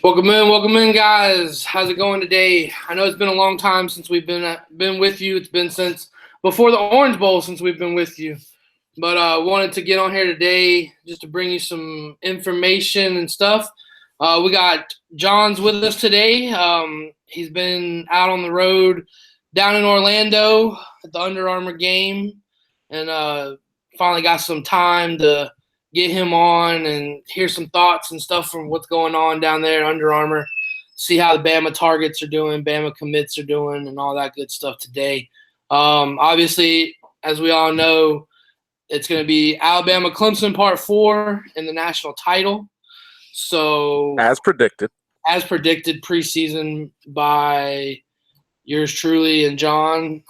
Welcome in, guys. How's it going today? I know it's been a long time since we've been with you. It's been since before the Orange Bowl since we've been with you. But wanted to get on here today just to bring you some information and stuff. We got John's with us today. He's been out on the road down in Orlando at the Under Armour game, and finally got some time to get him on and hear some thoughts and stuff from what's going on down there at Under Armour. See how the Bama targets are doing, Bama commits are doing, and all that good stuff today. Obviously, as we all know, it's going to be Alabama Clemson Part 4 in the national title. So as predicted preseason by yours truly and John.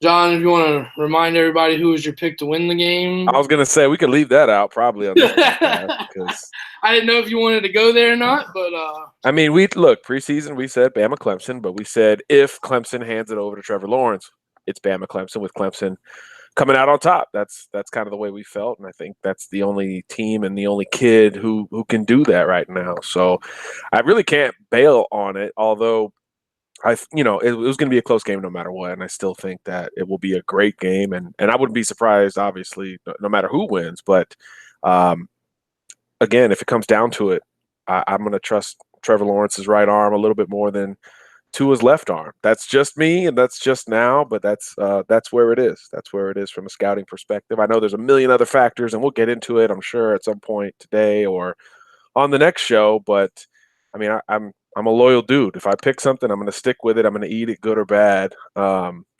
John, if you want to remind everybody who was your pick to win the game. I was going to say we could leave that out probably on this podcast because I didn't know if you wanted to go there or not, but I mean, preseason we said Bama Clemson, but we said if Clemson hands it over to Trevor Lawrence, it's Bama Clemson with Clemson coming out on top. That's kind of the way we felt, and I think that's the only team and the only kid who can do that right now. So I really can't bail on it, although it was going to be a close game no matter what, and I still think that it will be a great game, and I wouldn't be surprised, obviously, no matter who wins. But again, if it comes down to it, I'm going to trust Trevor Lawrence's right arm a little bit more than Tua's left arm. That's just me, and that's just now, but that's where it is. That's where it is from a scouting perspective. I know there's a million other factors, and we'll get into it, I'm sure, at some point today or on the next show. But I mean, I'm a loyal dude. If I pick something, I'm going to stick with it. I'm going to eat it, good or bad.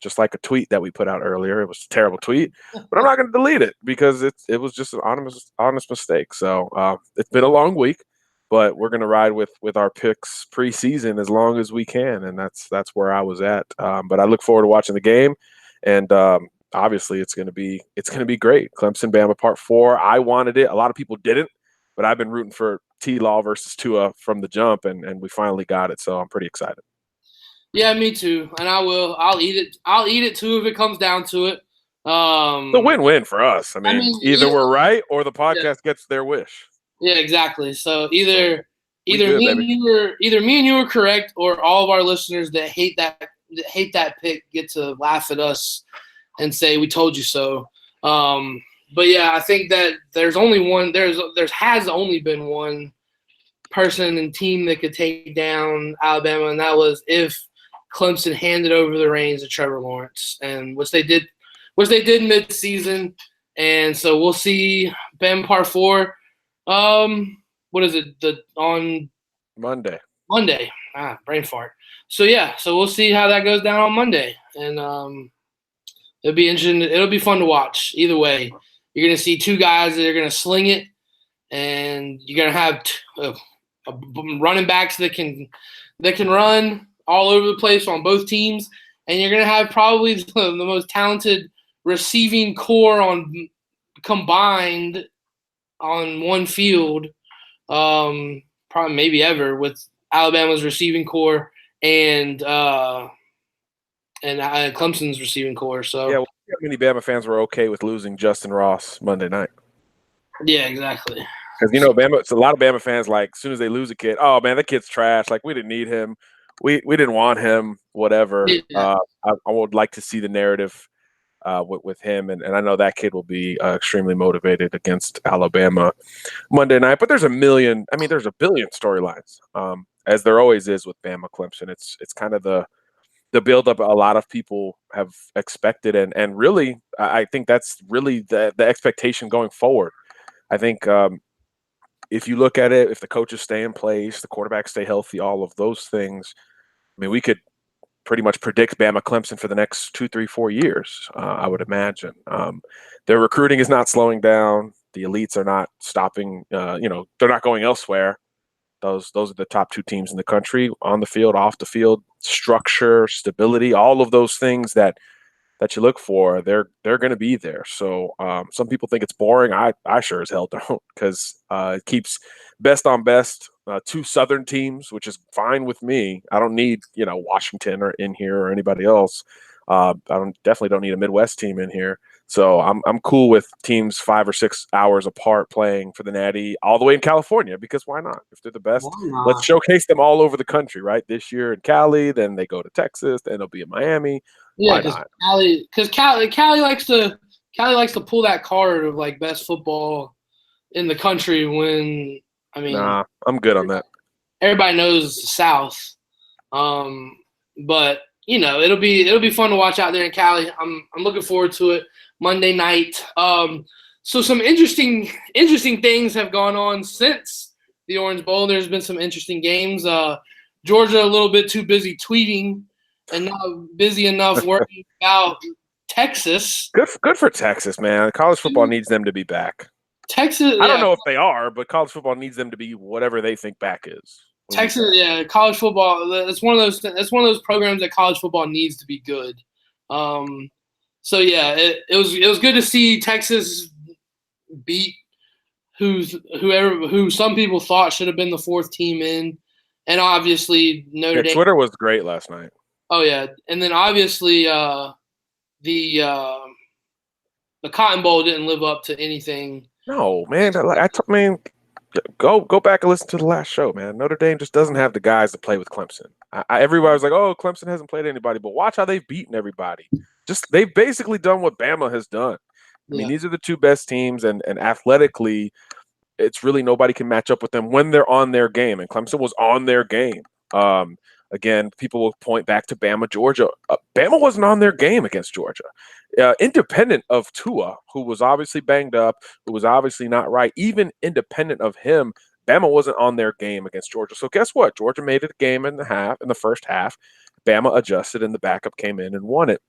Just like a tweet that we put out earlier. It was a terrible tweet, but I'm not going to delete it because it was just an honest mistake. So it's been a long week, but we're going to ride with our picks preseason as long as we can, and that's where I was at. But I look forward to watching the game, and obviously it's going to be great. Clemson Bama Part 4. I wanted it. A lot of people didn't, but I've been rooting for T-Law versus Tua from the jump, and we finally got it, so I'm pretty excited. Yeah, me too, and I'll eat it. I'll eat it too if it comes down to it. It's a win-win for us. I mean either we're right or the podcast gets their wish. Yeah, exactly. So either me and you are correct, or all of our listeners that hate that pick get to laugh at us and say we told you so. But yeah, I think that there's only one. There has only been one person and team that could take down Alabama, and that was if Clemson handed over the reins to Trevor Lawrence, and which they did mid-season. And so we'll see Bama Part 4. What is it? On Monday. Brain fart. So yeah, so we'll see how that goes down on Monday, and it'll be interesting. It'll be fun to watch. Either way, you're gonna see two guys that are gonna sling it, and you're gonna have running backs that can run all over the place on both teams, and you're gonna have probably the most talented receiving core combined on one field, probably maybe ever, with Alabama's receiving core and Clemson's receiving core. So yeah, how many Bama fans were okay with losing Justin Ross Monday night? Yeah, exactly. Because Bama, it's a lot of Bama fans. Like, as soon as they lose a kid, oh man, that kid's trash. Like, we didn't need him. We didn't want him. Whatever. Yeah. I would like to see the narrative with him, and I know that kid will be extremely motivated against Alabama Monday night. But there's a billion storylines, as there always is with Bama Clemson. It's kind of the build-up a lot of people have expected, and really, I think that's really the expectation going forward. I think if you look at it, if the coaches stay in place, the quarterbacks stay healthy, all of those things, I mean, we could pretty much predict Bama Clemson for the next 2, 3, 4 years, I would imagine. Their recruiting is not slowing down. The elites are not stopping. They're not going elsewhere. Those are the top two teams in the country, on the field, off the field, structure, stability, all of those things that you look for, they're going to be there. So some people think it's boring. I sure as hell don't, because it keeps best on best, two Southern teams, which is fine with me. I don't need Washington or in here or anybody else. I definitely don't need a Midwest team in here. So I'm cool with teams 5 or 6 hours apart playing for the Natty all the way in California, because why not? If they're the best, Why let's not? showcase them all over the country, right? This year in Cali, then they go to Texas, then they'll be in Miami. Yeah, Why not? because Cali likes to pull that card of like best football in the country when I mean Nah, I'm good on that. everybody knows the South. Um, but it'll be fun to watch out there in Cali. I'm looking forward to it. Monday night. So some interesting things have gone on since the Orange Bowl. There's been some interesting games. Georgia a little bit too busy tweeting and not busy enough worrying about Texas. Good for Texas, man. College football needs them to be back. Texas, I don't yeah, know if they are, but college football needs them to be whatever they think back is. Texas, yeah, college football. It's one of those. It's one of those programs that college football needs to be good. So yeah, it was good to see Texas beat who some people thought should have been the fourth team in, and obviously Notre Dame. Twitter was great last night. Oh yeah, and then obviously the Cotton Bowl didn't live up to anything. No, man. Go back and listen to the last show, man. Notre Dame just doesn't have the guys to play with Clemson. Everybody was like, "Oh, Clemson hasn't played anybody," but watch how they've beaten everybody. They've basically done what Bama has done. I mean, these are the two best teams, and athletically, it's really nobody can match up with them when they're on their game. And Clemson was on their game. Again, people will point back to Bama, Georgia. Bama wasn't on their game against Georgia. Independent of Tua, who was obviously banged up, who was obviously not right, even independent of him, Bama wasn't on their game against Georgia. So guess what? Georgia made it a game in the first half. Bama adjusted, and the backup came in and won it.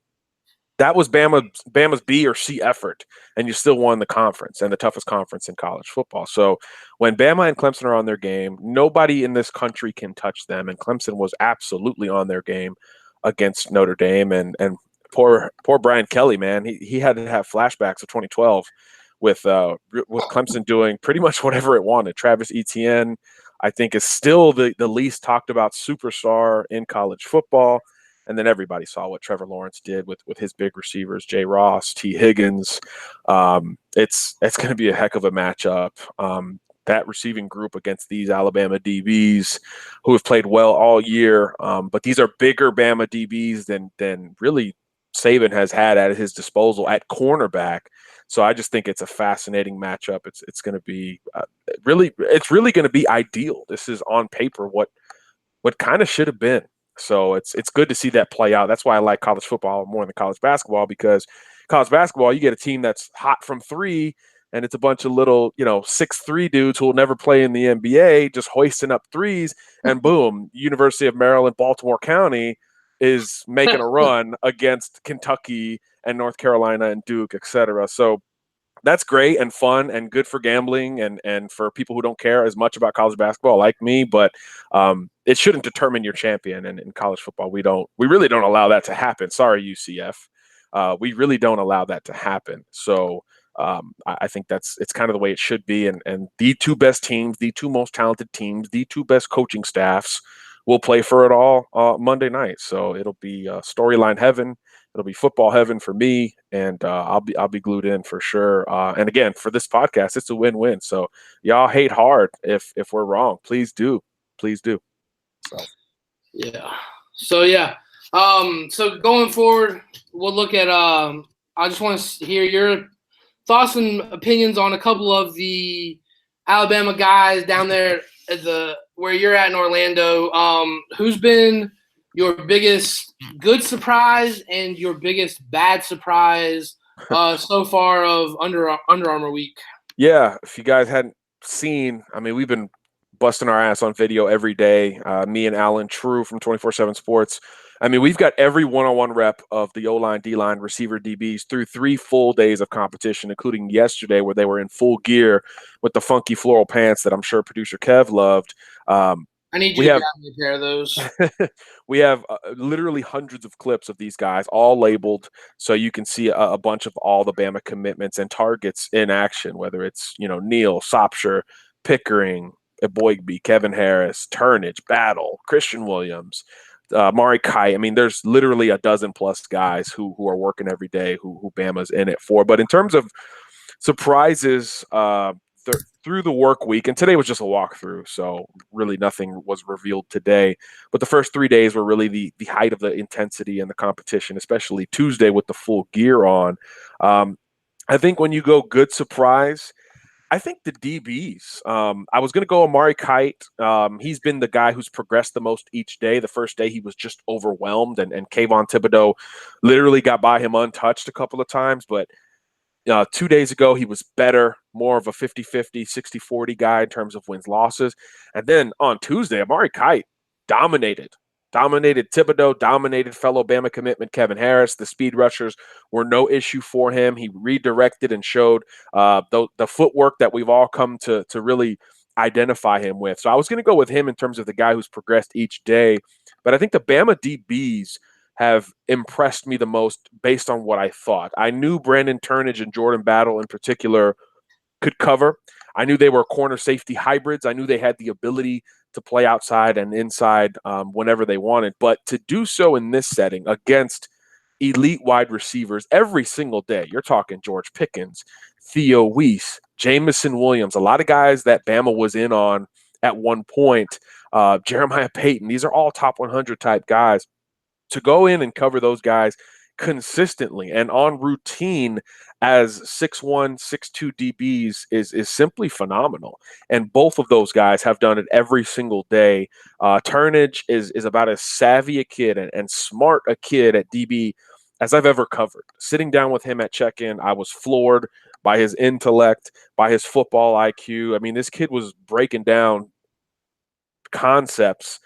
That was Bama's B or C effort, and you still won the conference, and the toughest conference in college football. So when Bama and Clemson are on their game, nobody in this country can touch them, and Clemson was absolutely on their game against Notre Dame. And poor Brian Kelly, man, he had to have flashbacks of 2012 with Clemson doing pretty much whatever it wanted. Travis Etienne, I think, is still the least talked about superstar in college football. And then everybody saw what Trevor Lawrence did with his big receivers, Jay Ross, T. Higgins. It's going to be a heck of a matchup. That receiving group against these Alabama DBs who have played well all year. But these are bigger Bama DBs than really Saban has had at his disposal at cornerback. So I just think it's a fascinating matchup. It's going to be really going to be ideal. This is on paper what kind of should have been. So it's good to see that play out. That's why I like college football more than college basketball, because college basketball, you get a team that's hot from three, and it's a bunch of little, 6'3" dudes who will never play in the NBA, just hoisting up threes, and boom, University of Maryland, Baltimore County is making a run against Kentucky and North Carolina and Duke, et cetera. So that's great and fun and good for gambling and for people who don't care as much about college basketball like me, but it shouldn't determine your champion. And in college football, we really don't allow that to happen. Sorry, UCF. We really don't allow that to happen. So I think it's kind of the way it should be. And the two best teams, the two most talented teams, the two best coaching staffs will play for it all Monday night. So it'll be storyline heaven. It'll be football heaven for me, and I'll be glued in for sure. And again, for this podcast, it's a win-win. So y'all hate hard if we're wrong. Please do. So Yeah. So yeah. So going forward, we'll look at. I just want to hear your thoughts and opinions on a couple of the Alabama guys down there at where you're at in Orlando. Who's been your biggest good surprise and your biggest bad surprise so far of Under Armour week? Yeah, if you guys hadn't seen, I mean, we've been busting our ass on video every day. Me and Alan True from 24/7 Sports. I mean, we've got every one-on-one rep of the O-line, D-line, receiver, DBs through 3 full days of competition, including yesterday where they were in full gear with the funky floral pants that I'm sure producer Kev loved. I need you to grab me a pair of those. We have literally hundreds of clips of these guys, all labeled, so you can see a bunch of all the Bama commitments and targets in action, whether it's, Neal, Sopsher, Pickering, Boygby, Kevin Harris, Turnage, Battle, Christian Williams, Mari Kite. I mean, there's literally a dozen plus guys who are working every day who Bama's in it for. But in terms of surprises through the work week, and today was just a walkthrough, so really nothing was revealed today. But the first 3 days were really the height of the intensity and the competition, especially Tuesday with the full gear on. I think when you go good surprise, I think the DBs. I was going to go Amari Kite. He's been the guy who's progressed the most each day. The first day he was just overwhelmed, and Kayvon Thibodeau literally got by him untouched a couple of times. But 2 days ago, he was better, more of a 50-50, 60-40 guy in terms of wins, losses. And then on Tuesday, Amari Kite dominated Thibodeau, dominated fellow Bama commitment Kevin Harris. The speed rushers were no issue for him. He redirected and showed the footwork that we've all come to really identify him with. So I was going to go with him in terms of the guy who's progressed each day. But I think the Bama DBs have impressed me the most based on what I thought. I knew Brandon Turnage and Jordan Battle in particular could cover. I knew they were corner safety hybrids. I knew they had the ability to play outside and inside whenever they wanted. But to do so in this setting against elite wide receivers every single day, you're talking George Pickens, Theo Weiss, Jamison Williams, a lot of guys that Bama was in on at one point, Jeremiah Payton. These are all top 100 type guys. To go in and cover those guys consistently and on routine as 6'1", 6'2" DBs is simply phenomenal. And both of those guys have done it every single day. Turnage is about as savvy a kid and smart a kid at DB as I've ever covered. Sitting down with him at check-in, I was floored by his intellect, by his football IQ. I mean, this kid was breaking down concepts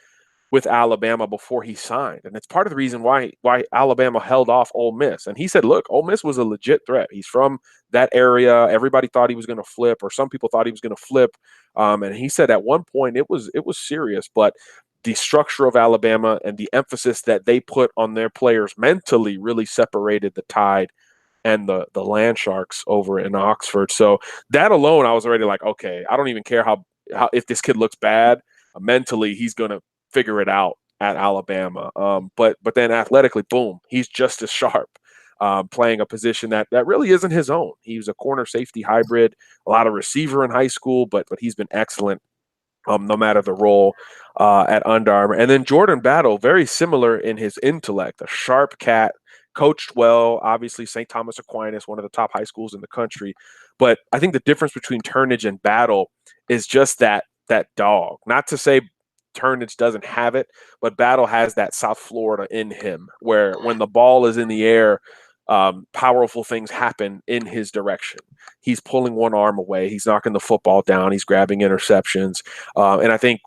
with Alabama before he signed. And it's part of the reason why Alabama held off Ole Miss. And he said, look, Ole Miss was a legit threat. He's from that area. Everybody thought he was going to flip, or some people thought he was going to flip. And he said at one point it was serious, but the structure of Alabama and the emphasis that they put on their players mentally really separated the Tide and the Land Sharks over in Oxford. So that alone, I was already like, okay, I don't even care how if this kid looks bad, mentally he's going to figure it out at Alabama. But then athletically, boom, he's just as sharp, playing a position that really isn't his own. He was a corner safety hybrid, a lot of receiver in high school, but he's been excellent no matter the role at Under Armour. And then Jordan Battle, very similar in his intellect, a sharp cat, coached well, obviously St. Thomas Aquinas, one of the top high schools in the country. But I think the difference between Turnage and Battle is just that dog. Not to say Turnage doesn't have it, but Battle has that South Florida in him, where when the ball is in the air, powerful things happen in his direction. He's pulling one arm away. He's knocking the football down. He's grabbing interceptions. And I think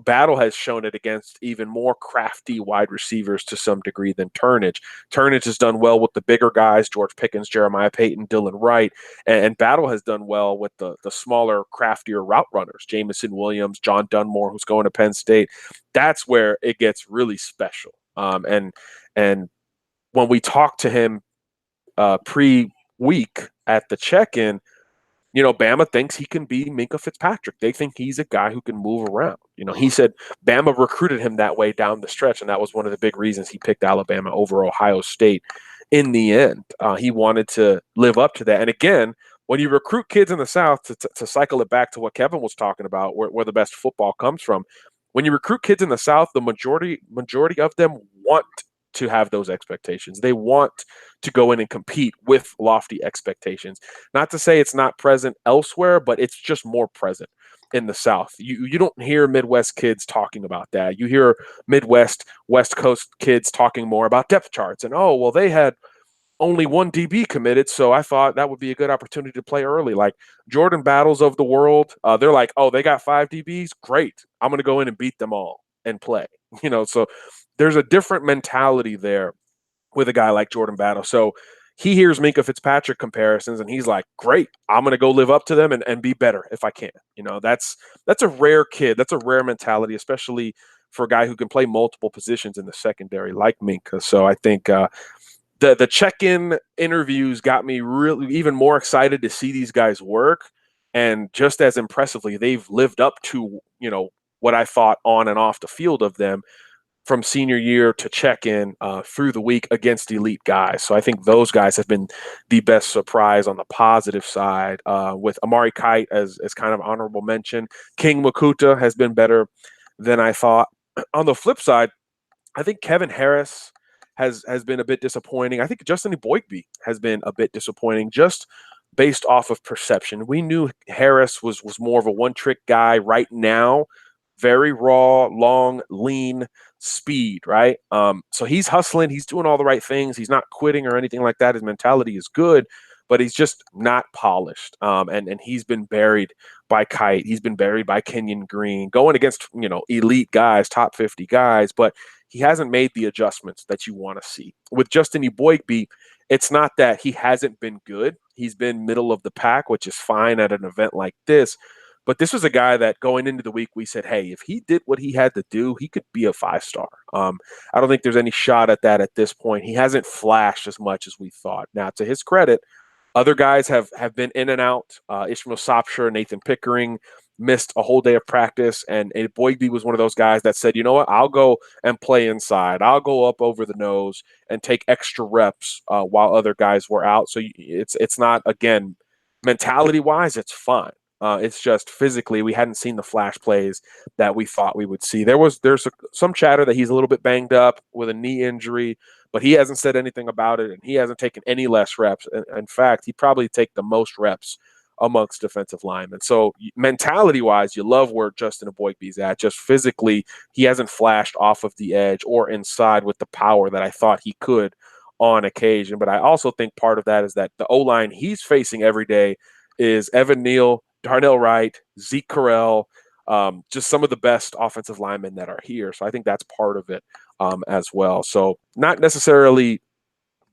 Battle has shown it against even more crafty wide receivers to some degree than Turnage. Turnage has done well with the bigger guys, George Pickens, Jeremiah Payton, Dylan Wright, and Battle has done well with the smaller, craftier route runners, Jamison Williams, John Dunmore, who's going to Penn State. That's where it gets really special. And when we talk to him pre-week at the check-in, Bama thinks he can be Minkah Fitzpatrick. They think he's a guy who can move around. He said Bama recruited him that way down the stretch, and that was one of the big reasons he picked Alabama over Ohio State in the end. He wanted to live up to that. And again, when you recruit kids in the South, to cycle it back to what Kevin was talking about, where the best football comes from, when you recruit kids in the South, the majority of them want to have those expectations. They want to go in and compete with lofty expectations. Not to say it's not present elsewhere, but it's just more present in the South. You don't hear Midwest kids talking about that. You hear Midwest, West Coast kids talking more about depth charts and, oh, well, they had only one DB committed, so I thought that would be a good opportunity to play early. Like Jordan Battles of the world, they're like, oh, they got 5 DBs? Great. I'm going to go in and beat them all and play. So there's a different mentality there with a guy like Jordan Battle. So he hears Minkah Fitzpatrick comparisons and he's like, great, I'm going to go live up to them and be better if I can. That's a rare kid. That's a rare mentality, especially for a guy who can play multiple positions in the secondary like Minkah. So I think the check-in interviews got me really even more excited to see these guys work. And just as impressively, they've lived up to, what I thought on and off the field of them. from senior year to check in through the week against elite guys. So I think those guys have been the best surprise on the positive side, with Amari Kite as kind of honorable mention. King Makuta has been better than I thought. On the flip side, I think Kevin Harris has been a bit disappointing. I think Justin Boygby has been a bit disappointing just based off of perception. We knew Harris was more of a one-trick guy. Right now, very raw, long, lean, speed, right? So he's hustling. He's doing all the right things. He's not quitting or anything like that. His mentality is good, but he's just not polished. And he's been buried by Kite. He's been buried by Kenyon Green, going against, elite guys, top 50 guys, but he hasn't made the adjustments that you want to see. With Justin Eboigbe, it's not that he hasn't been good. He's been middle of the pack, which is fine at an event like this. But this was a guy that going into the week, we said, hey, if he did what he had to do, he could be a 5-star. I don't think there's any shot at that at this point. He hasn't flashed as much as we thought. Now, to his credit, other guys have been in and out. Ishmael Sopsher, Nathan Pickering missed a whole day of practice, and Boygby was one of those guys that said, you know what, I'll go and play inside. I'll go up over the nose and take extra reps while other guys were out. So it's not, again, mentality-wise, it's fine. It's just physically we hadn't seen the flash plays that we thought we would see. There's some chatter that he's a little bit banged up with a knee injury, but he hasn't said anything about it, and he hasn't taken any less reps. In fact, he'd probably take the most reps amongst defensive linemen. So mentality-wise, you love where Justin Eboigbe's at. Just physically, he hasn't flashed off of the edge or inside with the power that I thought he could on occasion. But I also think part of that is that the O-line he's facing every day is Evan Neal, Darnell Wright, Zeke Correll, just some of the best offensive linemen that are here. So I think that's part of it as well. So not necessarily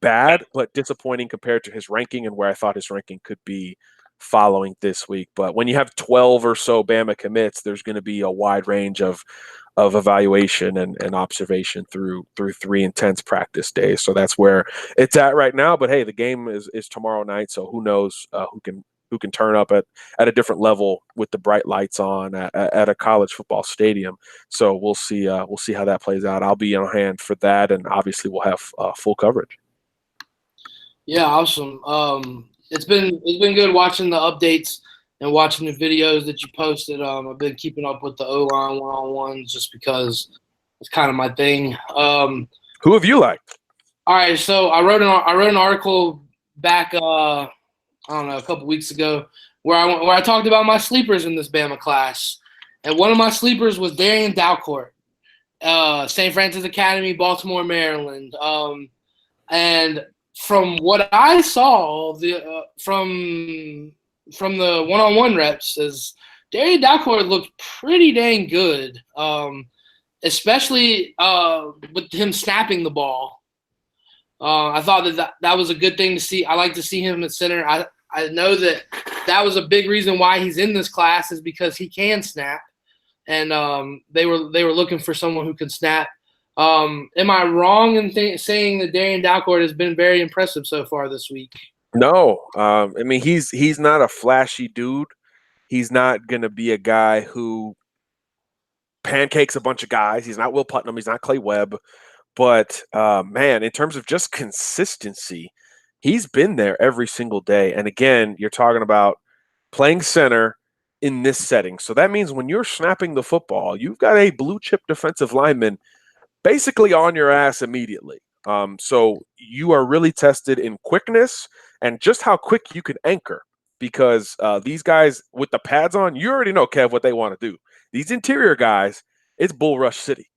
bad, but disappointing compared to his ranking and where I thought his ranking could be following this week. But when you have 12 or so Bama commits, there's going to be a wide range of evaluation and observation through 3 intense practice days. So that's where it's at right now. But hey, the game is tomorrow night, so who knows who can turn up at a different level with the bright lights on at a college football stadium. So we'll see how that plays out. I'll be on hand for that, and obviously we'll have full coverage. Yeah, awesome. It's been good watching the updates and watching the videos that you posted. I've been keeping up with the O-line one-on-ones just because it's kind of my thing. Who have you liked? All right, so I wrote an article back I don't know, a couple weeks ago where I talked about my sleepers in this Bama class, and one of my sleepers was Darian Dalcourt, St. Francis Academy, Baltimore, Maryland, and from what I saw, from the one-on-one reps, is Darian Dalcourt looked pretty dang good, especially with him snapping the ball. I thought that was a good thing to see. I like to see him at center. I know that was a big reason why he's in this class is because he can snap, and they were looking for someone who can snap. Am I wrong in saying that Darian Dalcourt has been very impressive so far this week? No, I mean he's not a flashy dude. He's not going to be a guy who pancakes a bunch of guys. He's not Will Putnam. He's not Clay Webb. But, man, in terms of just consistency, he's been there every single day. And, again, you're talking about playing center in this setting. So that means when you're snapping the football, you've got a blue-chip defensive lineman basically on your ass immediately. So you are really tested in quickness and just how quick you can anchor because these guys with the pads on, you already know, Kev, what they want to do. These interior guys, it's bull rush city.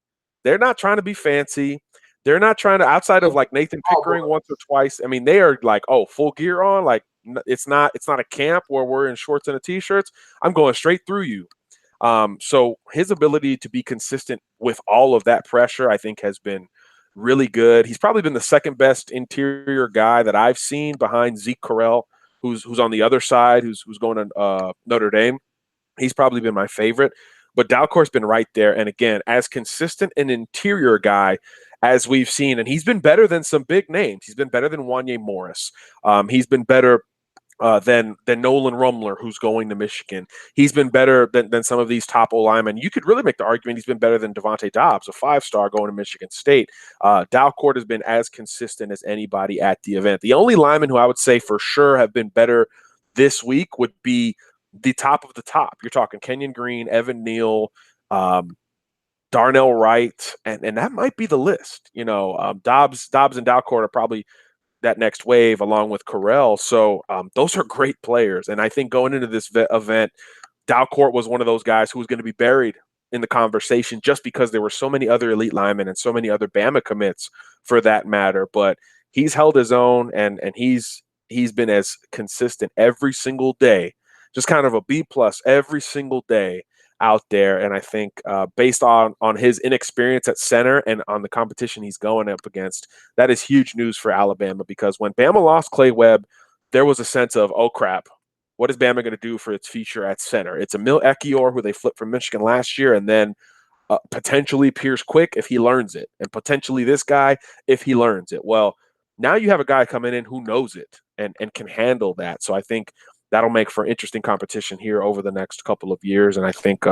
They're not trying to be fancy. They're not trying to, outside of like Nathan Pickering once or twice. I mean, they are like, oh, full gear on. Like it's not a camp where we're in shorts and t-shirts. I'm going straight through you. So his ability to be consistent with all of that pressure, I think, has been really good. He's probably been the second best interior guy that I've seen behind Zeke Correll, who's on the other side, who's going to Notre Dame. He's probably been my favorite. But Dalcourt's been right there. And again, as consistent an interior guy as we've seen, and he's been better than some big names. He's been better than Wanye Morris. He's been better than Nolan Rumler, who's going to Michigan. He's been better than some of these top O-linemen. You could really make the argument he's been better than Devontae Dobbs, a 5-star going to Michigan State. Dalcourt has been as consistent as anybody at the event. The only linemen who I would say for sure have been better this week would be the top of the top. You're talking Kenyon Green, Evan Neal, Darnell Wright, and that might be the list. Dobbs and Dalcourt are probably that next wave along with Correll. So those are great players. And I think going into this event, Dalcourt was one of those guys who was going to be buried in the conversation just because there were so many other elite linemen and so many other Bama commits for that matter. But he's held his own and he's been as consistent every single day, just kind of a B+ every single day out there. And I think based on his inexperience at center and on the competition he's going up against, that is huge news for Alabama, because when Bama lost Clay Webb, there was a sense of, oh crap, what is Bama going to do for its future at center? It's Emil Ekiyor, who they flipped from Michigan last year, and then potentially Pierce Quick if he learns it, and potentially this guy if he learns it. Well, now you have a guy coming in who knows it and can handle that. So I think that'll make for interesting competition here over the next couple of years. And I think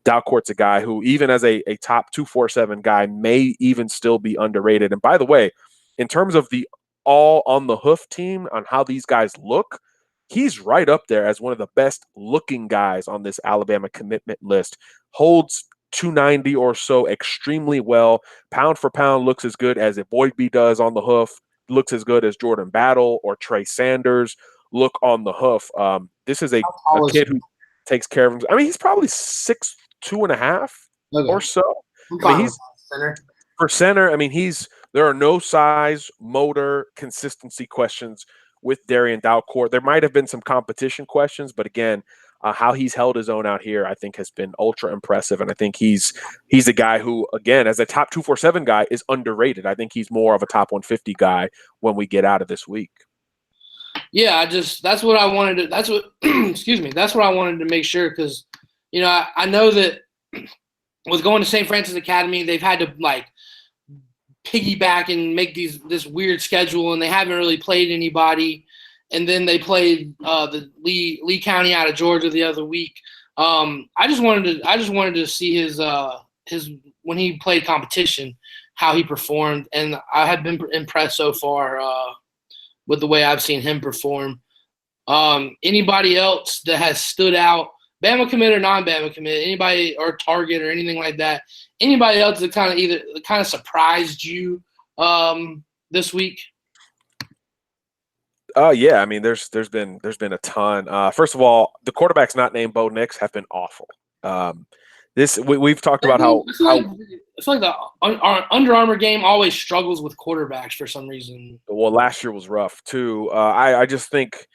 Dalcourt's a guy who, even as a top 247 guy, may even still be underrated. And by the way, in terms of the all on the hoof team on how these guys look, he's right up there as one of the best looking guys on this Alabama commitment list. Holds 290 or so extremely well. Pound for pound looks as good as Boydby does on the hoof. Looks as good as Jordan Battle or Trey Sanders look on the hoof. This is a kid who takes care of him. I mean, he's probably 6'2.5" or so. I mean, he's center. For center. I mean, there are no size, motor, consistency questions with Darian Dalcourt. There might have been some competition questions, but again, how he's held his own out here, I think, has been ultra impressive. And I think he's a guy who, again, as a top 247 guy, is underrated. I think he's more of a top 150 guy when we get out of this week. Yeah, that's what I wanted to. That's what excuse me. That's what I wanted to make sure, because I know that with going to St. Francis Academy, they've had to like piggyback and make this weird schedule, and they haven't really played anybody. And then they played the Lee County out of Georgia the other week. I just wanted to see his when he played competition, how he performed, and I have been impressed so far with the way I've seen him perform. Anybody else that has stood out, Bama commit or non-Bama commit, anybody or target or anything like that, anybody else that kind of surprised you this week? Yeah, I mean, there's been a ton. First of all, the quarterbacks not named Bo Nix have been awful. We've talked about how it's like the Under Armour game always struggles with quarterbacks for some reason. Well, last year was rough too. I just think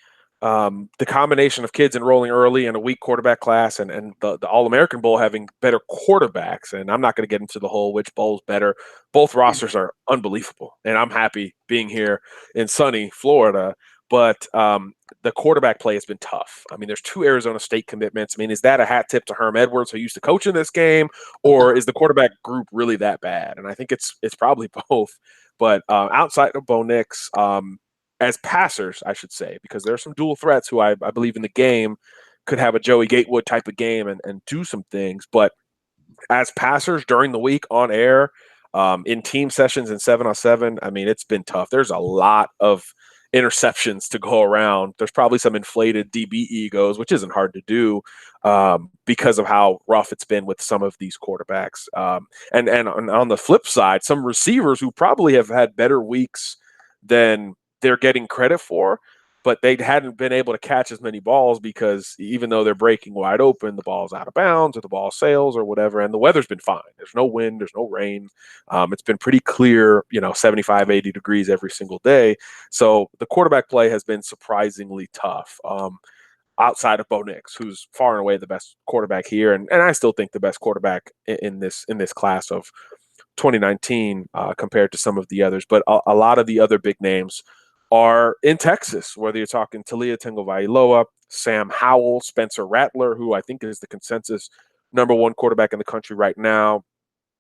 the combination of kids enrolling early and a weak quarterback class, and the All-American Bowl having better quarterbacks, and I'm not going to get into the whole which bowl's better. Both rosters are unbelievable, and I'm happy being here in sunny Florida. But the quarterback play has been tough. I mean, there's 2 Arizona State commitments. I mean, is that a hat tip to Herm Edwards, who used to coach in this game, or is the quarterback group really that bad? And I think it's probably both. But outside of Bo Nix, as passers, I should say, because there are some dual threats who I believe in the game could have a Joey Gatewood type of game and do some things. But as passers during the week on air, in team sessions and 7-on-7, I mean, it's been tough. There's a lot of interceptions to go around. There's probably some inflated DB egos, which isn't hard to do because of how rough it's been with some of these quarterbacks. And on the flip side, some receivers who probably have had better weeks than they're getting credit for, but they hadn't been able to catch as many balls because even though they're breaking wide open, the ball's out of bounds or the ball sails or whatever, and the weather's been fine. There's no wind, there's no rain. It's been pretty clear, 75, 80 degrees every single day. So the quarterback play has been surprisingly tough. Outside of Bo Nix, who's far and away the best quarterback here, and I still think the best quarterback in this class of 2019 compared to some of the others. But a lot of the other big names are in Texas, whether you're talking Talia Tagovailoa, Sam Howell, Spencer Rattler, who I think is the consensus number 1 quarterback in the country right now.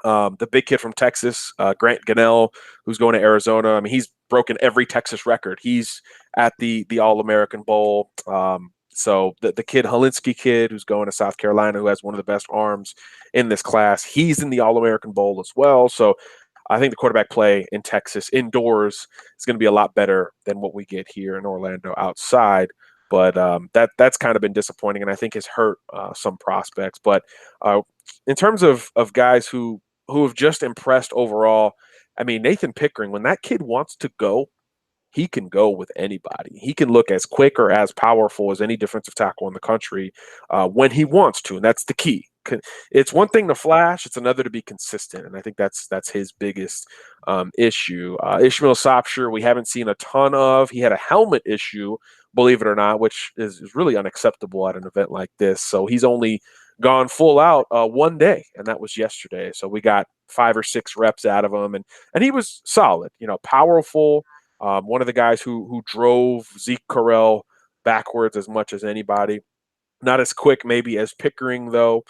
The big kid from Texas, Grant Gunnell, who's going to Arizona. I mean, broken every Texas record. He's at the All-American Bowl. So the kid, Holinsky kid, who's going to South Carolina, who has one of the best arms in this class, he's in the All-American Bowl as well. So I think the quarterback play in Texas indoors is going to be a lot better than what we get here in Orlando outside. But that's kind of been disappointing, and I think has hurt some prospects. But in terms of guys who have just impressed overall, I mean, Nathan Pickering, when that kid wants to go, he can go with anybody. He can look as quick or as powerful as any defensive tackle in the country when he wants to, and that's the key. It's one thing to flash; it's another to be consistent, and I think that's his biggest issue. Ishmael Sopsher, we haven't seen a ton of. He had a helmet issue, believe it or not, which is really unacceptable at an event like this. So he's only gone full out one day, and that was yesterday. So we got 5 or 6 reps out of him, and he was solid. Powerful. One of the guys who drove Zeke Correll backwards as much as anybody. Not as quick maybe as Pickering, though.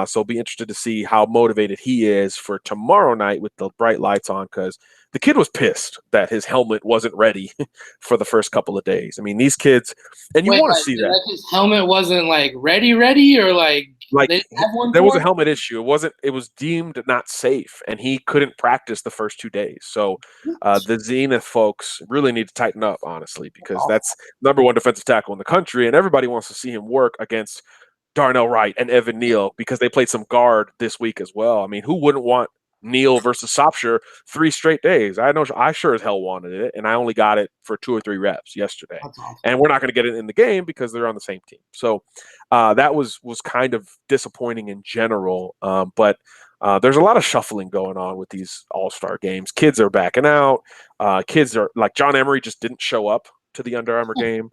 So be interested to see how motivated he is for tomorrow night with the bright lights on, because the kid was pissed that his helmet wasn't ready for the first couple of days. I mean, these kids, and you want to see that. Like his helmet wasn't ready, or they didn't have one. There was a helmet issue. It was deemed not safe, and he couldn't practice the first 2 days. So the Zenith folks really need to tighten up, honestly, because that's #1 defensive tackle in the country, and everybody wants to see him work against Darnell Wright and Evan Neal because they played some guard this week as well. I mean, who wouldn't want Neal versus Sopsher 3 straight days? I sure as hell wanted it, and I only got it for 2 or 3 reps yesterday. Awesome. And we're not going to get it in the game because they're on the same team. So that was kind of disappointing in general. But there's a lot of shuffling going on with these all-star games. Kids are backing out. Kids are like John Emery just didn't show up to the Under Armour game.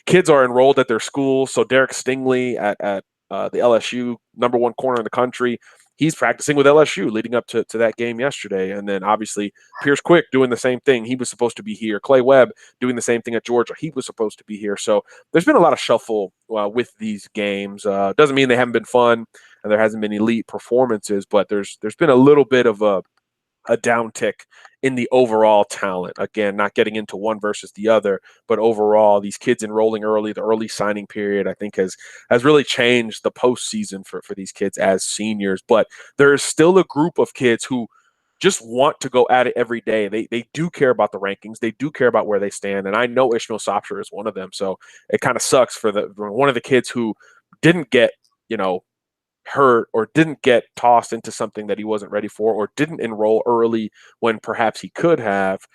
Kids are enrolled at their school. So Derek Stingley at the LSU #1 corner in the country, he's practicing with LSU leading up to that game yesterday. And then obviously Pierce Quick doing the same thing. He was supposed to be here. Clay Webb doing the same thing at Georgia. He was supposed to be here. So there's been a lot of shuffle with these games. Doesn't mean they haven't been fun and there hasn't been elite performances, but there's been a little bit of a downtick in the overall talent. Again, not getting into one versus the other, but overall, these kids enrolling early, the early signing period, I think has really changed the postseason for these kids as seniors. But there is still a group of kids who just want to go at it every day. They do care about the rankings. They do care about where they stand. And I know Ishmael Sopsher is one of them. So it kind of sucks for one of the kids who didn't get, hurt or didn't get tossed into something that he wasn't ready for, or didn't enroll early when perhaps he could have.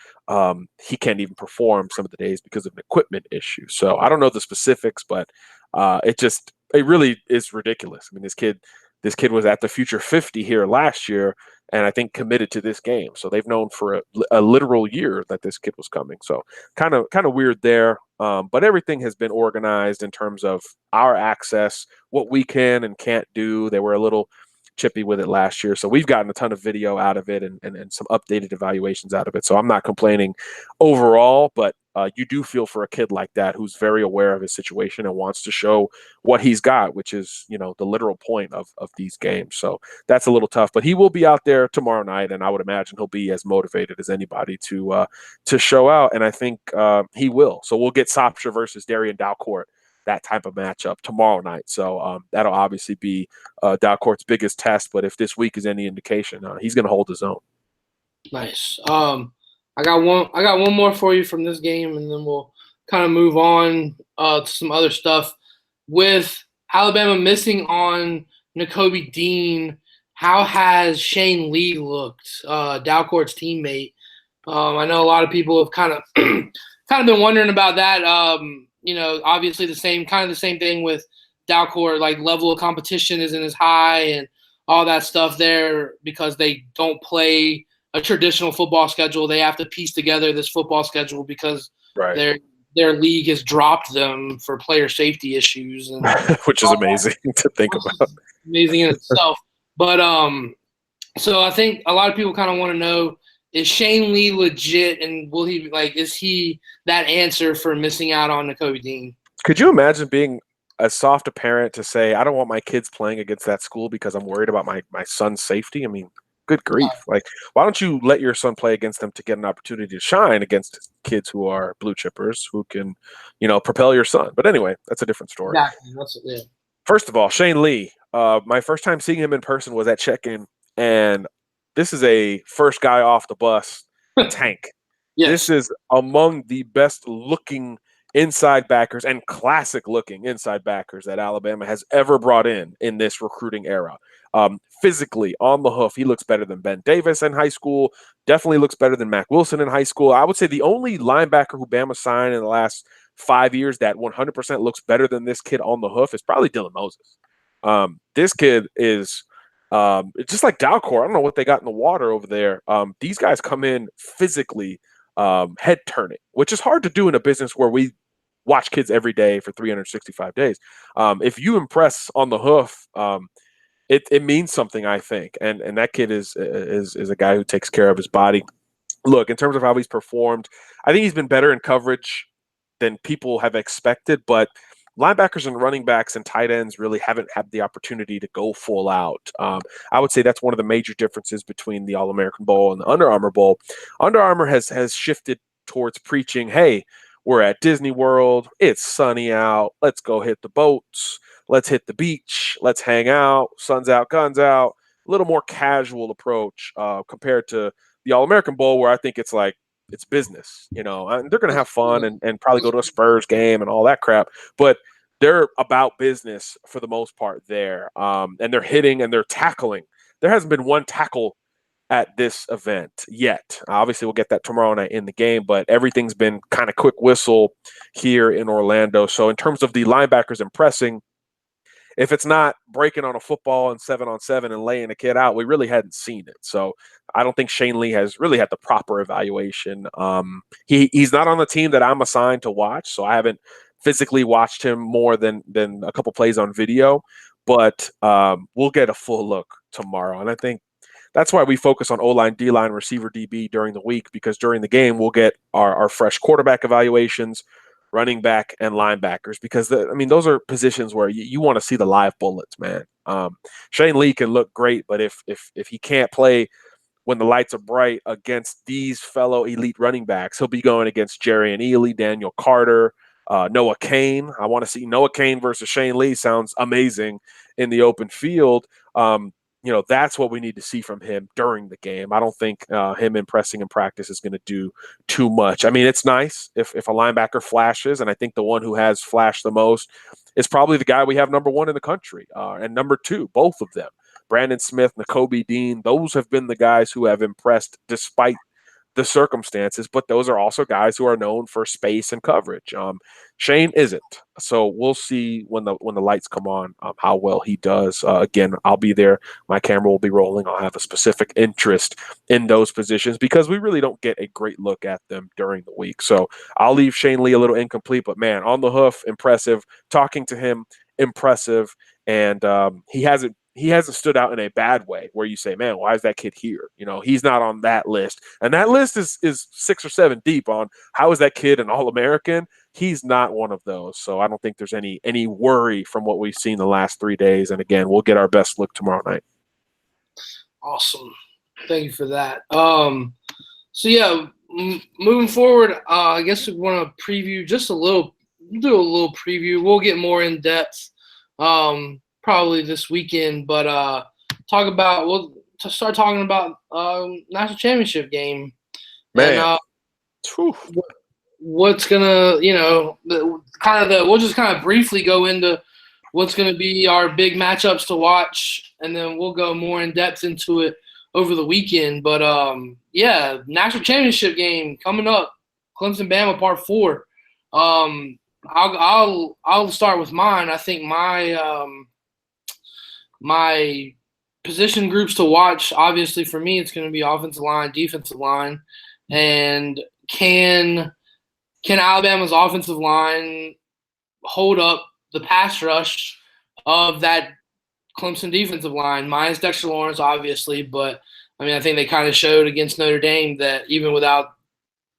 He can't even perform some of the days because of an equipment issue. So I don't know the specifics, but it really is ridiculous. I mean, this kid was at the Future 50 here last year, and I think committed to this game. So they've known for a literal year that this kid was coming. So kind of weird there. But everything has been organized in terms of our access, what we can and can't do. They were a little chippy with it last year. So we've gotten a ton of video out of it and some updated evaluations out of it. So I'm not complaining overall, but you do feel for a kid like that who's very aware of his situation and wants to show what he's got, which is, the literal point of these games. So that's a little tough, but he will be out there tomorrow night, and I would imagine he'll be as motivated as anybody to show out, and I think he will. So we'll get Sopsher versus Darian Dalcourt, that type of matchup tomorrow night. So that'll obviously be Dalcourt's biggest test, but if this week is any indication, he's going to hold his own. Nice. I got one more for you from this game, and then we'll kind of move on to some other stuff. With Alabama missing on Nakobe Dean, how has Shane Lee looked, Dalcourt's teammate? I know a lot of people have kind of been wondering about that. Obviously the same thing with Dalcourt, like level of competition isn't as high and all that stuff there because they don't play a traditional football schedule. They have to piece together this football schedule because their league has dropped them for player safety issues, and which is amazing to think about. Amazing in itself. But so I think a lot of people kind of want to know, is Shane Lee legit, and is he that answer for missing out on Nakobe Dean? Could you imagine being as soft a parent to say, I don't want my kids playing against that school because I'm worried about my son's safety? I mean, Good grief. Like, why don't you let your son play against them to get an opportunity to shine against kids who are blue chippers who can, propel your son? But anyway, that's a different story. Exactly. That's yeah. First of all, Shane Lee, my first time seeing him in person was at check-in, and this is a first guy off the bus tank. Yes. This is among the best looking inside backers and classic looking inside backers that Alabama has ever brought in this recruiting era. Physically, on the hoof, he looks better than Ben Davis in high school, definitely looks better than Mac Wilson in high school. I would say the only linebacker who Bama signed in the last 5 years that 100% looks better than this kid on the hoof is probably Dylan Moses. This kid is just like Dalcor. I don't know what they got in the water over there. These guys come in physically head turning, which is hard to do in a business where we watch kids every day for 365 days. If you impress on the hoof, it means something, I think. And that kid is a guy who takes care of his body. Look, in terms of how he's performed, I think he's been better in coverage than people have expected, but linebackers and running backs and tight ends really haven't had the opportunity to go full out. I would say that's one of the major differences between the All-American Bowl and the Under Armour Bowl. Under Armour has shifted towards preaching, hey, we're at Disney World, it's sunny out, let's go hit the boats, let's hit the beach, let's hang out, sun's out, guns out. A little more casual approach compared to the All-American Bowl, where I think it's like, it's business, and they're going to have fun and probably go to a Spurs game and all that crap. But they're about business for the most part there. And they're hitting and they're tackling. There hasn't been one tackle at this event yet. Obviously, we'll get that tomorrow night in the game, but everything's been kind of quick whistle here in Orlando. So in terms of the linebackers impressing, if it's not breaking on a football and 7-on-7 and laying a kid out, we really hadn't seen it. So I don't think Shane Lee has really had the proper evaluation. He's not on the team that I'm assigned to watch, so I haven't physically watched him more than a couple plays on video. But we'll get a full look tomorrow. And I think that's why we focus on O-line, D-line, receiver, DB during the week, because during the game we'll get our fresh quarterback evaluations, running back, and linebackers, because those are positions where you want to see the live bullets, man. Shane Lee can look great, but if he can't play when the lights are bright against these fellow elite running backs, he'll be going against Jerry and Ely, Daniel Carter, Noah Cain. I want to see Noah Cain versus Shane Lee. Sounds amazing in the open field. That's what we need to see from him during the game. I don't think him impressing in practice is going to do too much. I mean, it's nice if a linebacker flashes, and I think the one who has flashed the most is probably the guy we have number one in the country, and number two, both of them. Brandon Smith, Nakobe Dean, those have been the guys who have impressed despite the circumstances, but those are also guys who are known for space and coverage. Shane isn't, so we'll see when the lights come on how well he does. Again, I'll be there. My camera will be rolling. I'll have a specific interest in those positions because we really don't get a great look at them during the week. So I'll leave Shane Lee a little incomplete, but man, on the hoof, impressive. Talking to him, impressive, and he hasn't stood out in a bad way where you say, man, why is that kid here? He's not on that list. And that list is 6 or 7 deep on how is that kid an All-American? He's not one of those. So I don't think there's any worry from what we've seen the last 3 days. And again, we'll get our best look tomorrow night. Awesome. Thank you for that. Moving forward, I guess we want to preview just a little, do a little preview. We'll get more in depth probably this weekend, but we'll start talking about national championship game. Man, and what's gonna, we'll just kind of briefly go into what's gonna be our big matchups to watch, and then we'll go more in depth into it over the weekend. But national championship game coming up, Clemson Bama Part 4. I'll start with mine. I think my position groups to watch, obviously for me, it's going to be offensive line, defensive line, and can Alabama's offensive line hold up the pass rush of that Clemson defensive line, minus Dexter Lawrence, obviously, but I think they kind of showed against Notre Dame that even without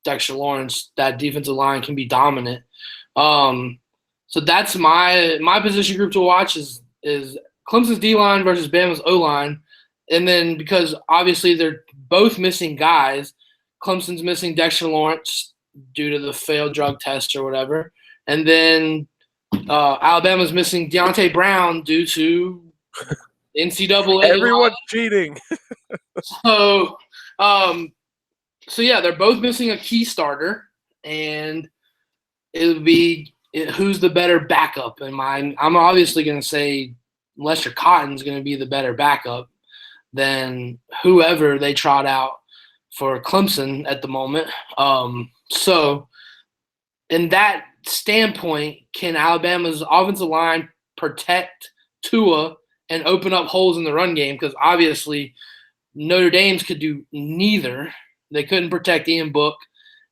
Dexter Lawrence, that defensive line can be dominant. So that's my position group to watch is Clemson's D-line versus Bama's O-line. and then because obviously they're both missing guys, Clemson's missing Dexter Lawrence due to the failed drug test or whatever, and then Alabama's missing Deontay Brown due to NCAA. Everyone's cheating. So, um, so yeah, they're both missing a key starter, and it would be who's the better backup in mine. I'm obviously going to say Lester Cotton's going to be the better backup than whoever they trot out for Clemson at the moment. So, in that standpoint, can Alabama's offensive line protect Tua and open up holes in the run game? Because obviously Notre Dame's could do neither. They couldn't protect Ian Book,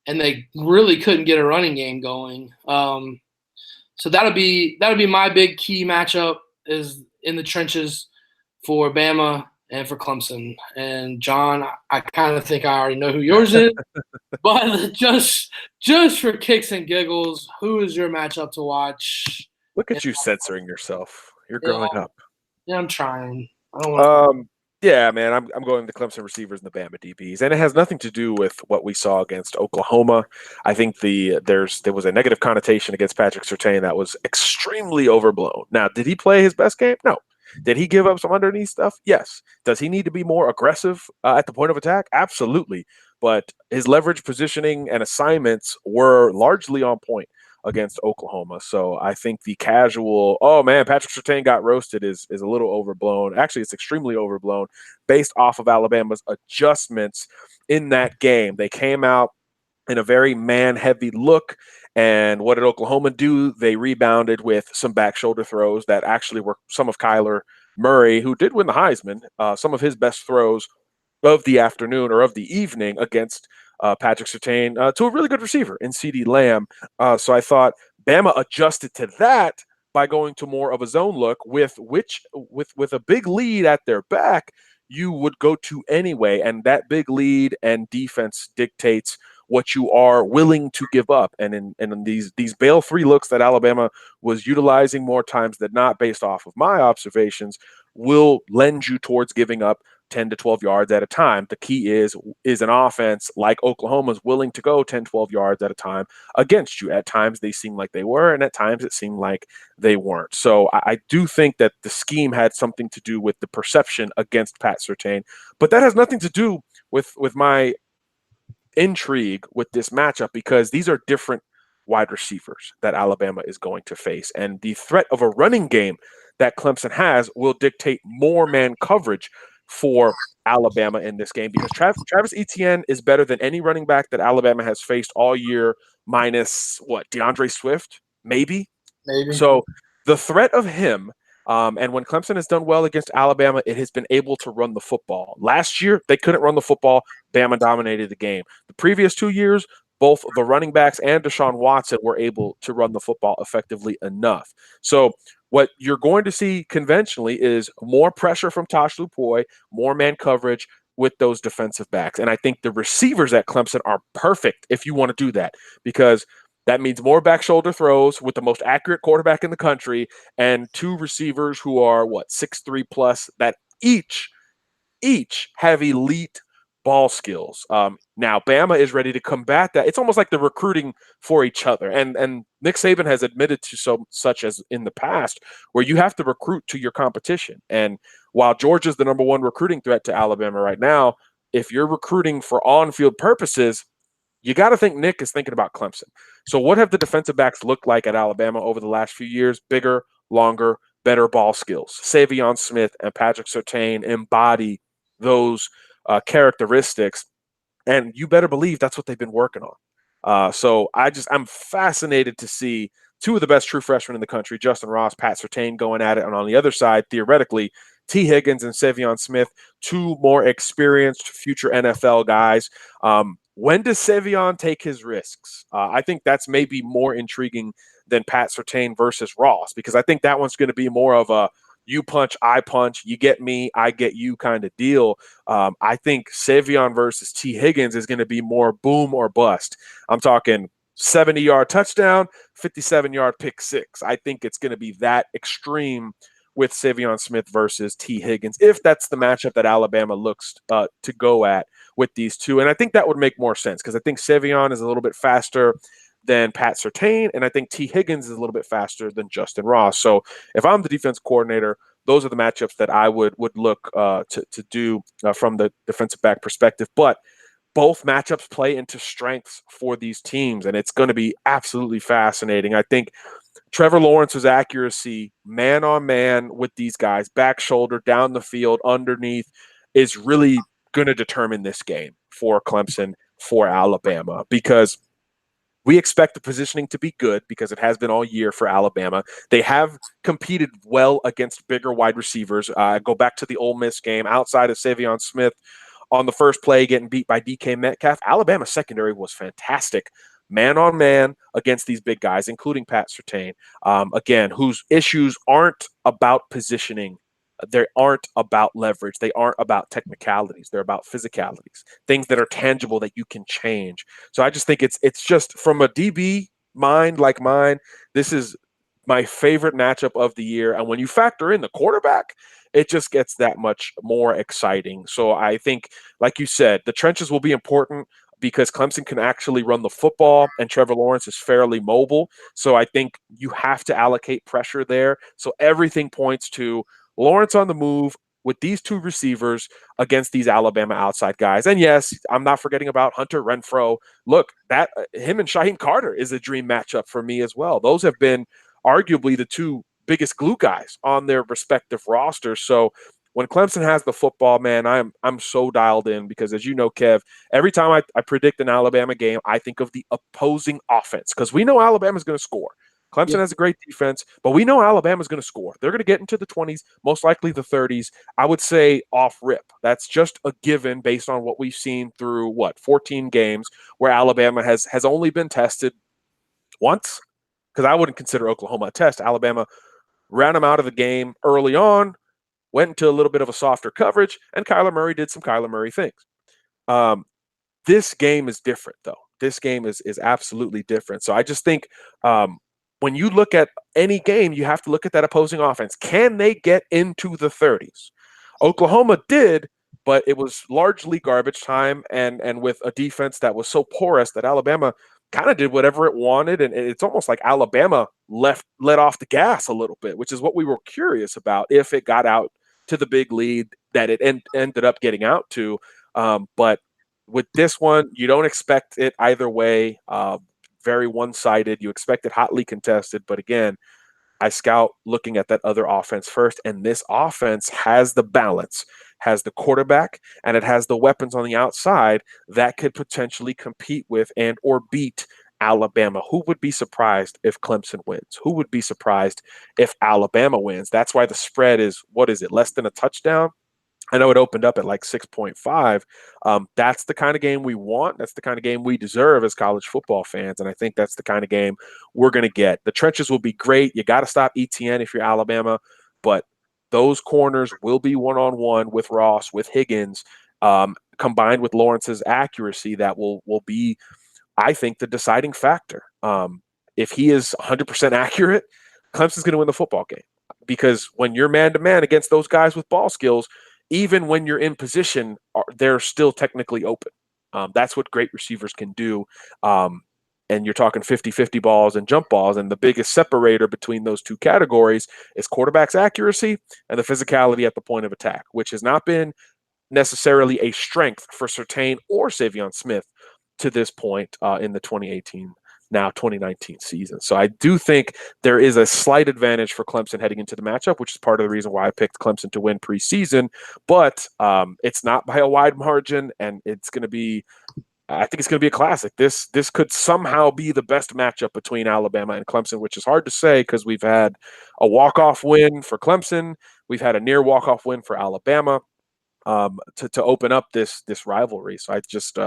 and they really couldn't get a running game going. So that'll be my big key matchup is in the trenches for Bama and for Clemson. And John, I kind of think I already know who yours is, but just for kicks and giggles, who is your matchup to watch? Look at you censoring yourself. You're growing up. Yeah, I'm trying. I don't want to. Yeah, man, I'm going to the Clemson receivers and the Bama DBs, and it has nothing to do with what we saw against Oklahoma. I think there was a negative connotation against Patrick Surtain that was extremely overblown. Now, did he play his best game? No. Did he give up some underneath stuff? Yes. Does he need to be more aggressive at the point of attack? Absolutely. But his leverage positioning and assignments were largely on point against Oklahoma. So I think the casual, oh man, Patrick Surtain got roasted is a little overblown. Actually, it's extremely overblown based off of Alabama's adjustments in that game. They came out in a very man-heavy look. And what did Oklahoma do? They rebounded with some back shoulder throws that actually were some of Kyler Murray, who did win the Heisman, some of his best throws of the afternoon or of the evening against Patrick Surtain to a really good receiver in CeeDee Lamb. So I thought Bama adjusted to that by going to more of a zone look with a big lead at their back, you would go to anyway. And that big lead and defense dictates what you are willing to give up. And in these bail 3 looks that Alabama was utilizing more times than not, based off of my observations, will lend you towards giving up 10 to 12 yards at a time. The key is an offense like Oklahoma's willing to go 10, 12 yards at a time against you. At times they seem like they were, and at times it seemed like they weren't. So I do think that the scheme had something to do with the perception against Pat Surtain, but that has nothing to do with my intrigue with this matchup, because these are different wide receivers that Alabama is going to face, and the threat of a running game that Clemson has will dictate more man coverage for Alabama in this game, because Travis Etienne is better than any running back that Alabama has faced all year, minus DeAndre Swift, maybe. So the threat of him, and when Clemson has done well against Alabama, it has been able to run the football. Last year, they couldn't run the football. Bama dominated the game. The previous 2 years, both the running backs and Deshaun Watson were able to run the football effectively enough. So what you're going to see conventionally is more pressure from Tosh Lupoi, more man coverage with those defensive backs. And I think the receivers at Clemson are perfect if you want to do that, because that means more back shoulder throws with the most accurate quarterback in the country and 2 receivers who are 6'3" plus, that each have elite ball skills. Now Bama is ready to combat that. It's almost like they're recruiting for each other. And Nick Saban has admitted to such as in the past, where you have to recruit to your competition. And while Georgia's the number 1 recruiting threat to Alabama right now, if you're recruiting for on-field purposes, you got to think Nick is thinking about Clemson. So what have the defensive backs looked like at Alabama over the last few years? Bigger, longer, better ball skills. Savion Smith and Patrick Surtain embody those characteristics, and you better believe that's what they've been working on. So I'm fascinated to see 2 of the best true freshmen in the country, Justin Ross, Pat Surtain, going at it, and on the other side, theoretically, T. Higgins and Savion Smith, 2 more experienced future NFL guys. When does Savion take his risks? I think that's maybe more intriguing than Pat Surtain versus Ross, because I think that one's going to be more of a you punch, I punch, you get me, I get you kind of deal. I think Savion versus T. Higgins is going to be more boom or bust. I'm talking 70-yard touchdown, 57-yard pick six. I think it's going to be that extreme with Savion Smith versus T. Higgins, if that's the matchup that Alabama looks to go at with these two. And I think that would make more sense because I think Savion is a little bit faster than Pat Surtain, and I think T. Higgins is a little bit faster than Justin Ross. So if I'm the defense coordinator, those are the matchups that I would look to do from the defensive back perspective. But both matchups play into strengths for these teams, and it's going to be absolutely fascinating. I think Trevor Lawrence's accuracy, man on man with these guys, back shoulder, down the field, underneath, is really going to determine this game for Clemson, for Alabama, because we expect the positioning to be good because it has been all year for Alabama. They have competed well against bigger wide receivers. Go back to the Ole Miss game outside of Savion Smith on the first play, getting beat by DK Metcalf. Alabama's secondary was fantastic, man on man against these big guys, including Pat Surtain, again, whose issues aren't about positioning. They aren't about leverage. They aren't about technicalities. They're about physicalities, things that are tangible that you can change. So I just think it's just from a DB mind like mine, this is my favorite matchup of the year. And when you factor in the quarterback, it just gets that much more exciting. So I think, like you said, the trenches will be important because Clemson can actually run the football and Trevor Lawrence is fairly mobile. So I think you have to allocate pressure there. So everything points to Lawrence on the move with these two receivers against these Alabama outside guys. And yes, I'm not forgetting about Hunter Renfrow. Look, that him and Shaheem Carter is a dream matchup for me as well. Those have been arguably the two biggest glue guys on their respective rosters. So when Clemson has the football, man, I'm so dialed in because, as you know, Kev, every time I predict an Alabama game, I think of the opposing offense because we know Alabama's going to score. Clemson has a great defense, but we know Alabama's going to score. They're going to get into the 20s, most likely the 30s. I would say off rip. That's just a given based on what we've seen through, 14 games where Alabama has only been tested once, because I wouldn't consider Oklahoma a test. Alabama ran them out of the game early on, went into a little bit of a softer coverage, and Kyler Murray did some Kyler Murray things. This game is different, though. This game is absolutely different. So I just think when you look at any game, you have to look at that opposing offense. Can they get into the 30s? Oklahoma did, but it was largely garbage time and with a defense that was so porous that Alabama kind of did whatever it wanted. And it's almost like Alabama let off the gas a little bit, which is what we were curious about if it got out to the big lead that it ended up getting out to. But with this one, you don't expect it either way. Very one-sided. You expect it hotly contested. But again, I scout looking at that other offense first, and this offense has the balance, has the quarterback, and it has the weapons on the outside that could potentially compete with and or beat Alabama. Who would be surprised if Clemson wins? Who would be surprised if Alabama wins? That's why the spread is, less than a touchdown? I know it opened up at like 6.5. That's the kind of game we want. That's the kind of game we deserve as college football fans. And I think that's the kind of game we're going to get. The trenches will be great. You got to stop ETN if you're Alabama, but those corners will be one-on-one with Ross, with Higgins, combined with Lawrence's accuracy. That will be, I think, the deciding factor. If he is 100% accurate, Clemson's going to win the football game, because when you're man-to-man against those guys with ball skills, even when you're in position, they're still technically open. That's what great receivers can do. And you're talking 50-50 balls and jump balls. And the biggest separator between those two categories is quarterback's accuracy and the physicality at the point of attack, which has not been necessarily a strength for Surtain or Savion Smith to this point in the 2019 season. So I do think there is a slight advantage for Clemson heading into the matchup, which is part of the reason why I picked Clemson to win preseason, but it's not by a wide margin, and I think it's going to be a classic. This could somehow be the best matchup between Alabama and Clemson, which is hard to say because we've had a walk-off win for Clemson. We've had a near walk-off win for Alabama to open up this rivalry. So I just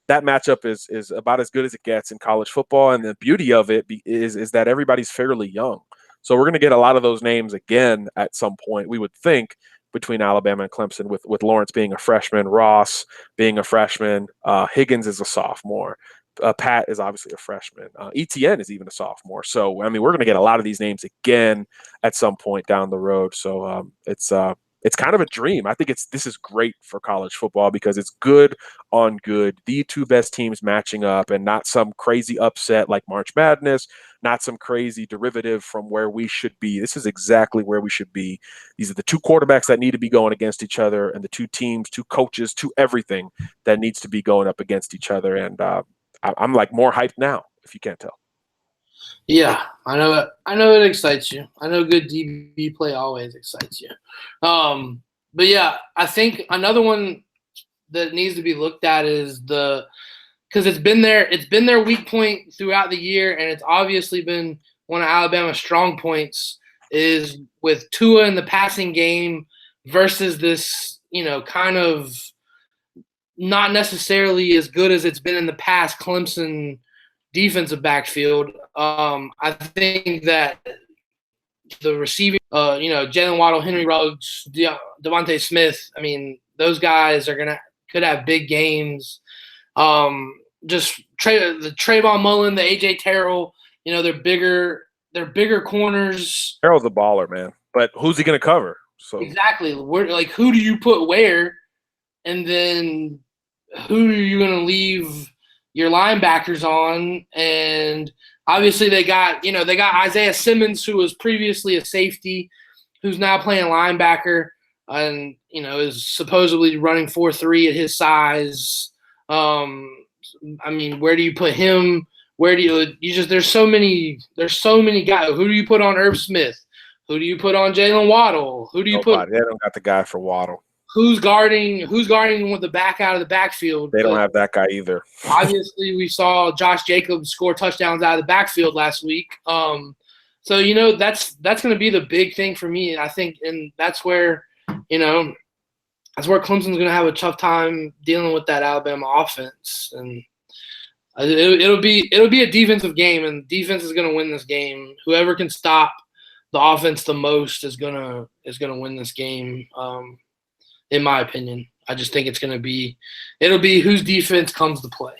that matchup is about as good as it gets in college football. And the beauty of it is that everybody's fairly young. So we're going to get a lot of those names again at some point, we would think, between Alabama and Clemson, with Lawrence being a freshman, Ross being a freshman, Higgins is a sophomore, Pat is obviously a freshman. ETN is even a sophomore. So, I mean, we're going to get a lot of these names again at some point down the road. So it's kind of a dream. I think this is great for college football because it's good on good. The two best teams matching up and not some crazy upset like March Madness, not some crazy derivative from where we should be. This is exactly where we should be. These are the two quarterbacks that need to be going against each other and the two teams, two coaches, two everything that needs to be going up against each other. And I'm like more hyped now, if you can't tell. Yeah, I know it. I know it excites you. I know good DB play always excites you. But yeah, I think another one that needs to be looked at is because it's been their weak point throughout the year, and it's obviously been one of Alabama's strong points is with Tua in the passing game versus this, kind of not necessarily as good as it's been in the past Clemson defensive backfield. I think that the receiving, Jalen Waddle, Henry Ruggs, Devontae Smith, I mean, those guys could have big games. Just the Trayvon Mullen, the AJ Terrell, they're bigger corners. Terrell's a baller, man. But who's he going to cover? So exactly, who do you put where, and then who are you going to leave your linebackers on? And obviously they got Isaiah Simmons, who was previously a safety, who's now playing linebacker and, is supposedly running 4.3 at his size. I mean, where do you put him? Where do you there's so many guys. Who do you put on Irv Smith? Who do you put on Jalen Waddle? Who do you put? They don't got the guy for Waddle. Who's guarding with the back out of the backfield? They don't have that guy either. Obviously, we saw Josh Jacobs score touchdowns out of the backfield last week. So that's going to be the big thing for me, I think, and that's where Clemson's going to have a tough time dealing with that Alabama offense, and it'll be a defensive game, and defense is going to win this game. Whoever can stop the offense the most is gonna win this game. In my opinion, I just think it'll be whose defense comes to play.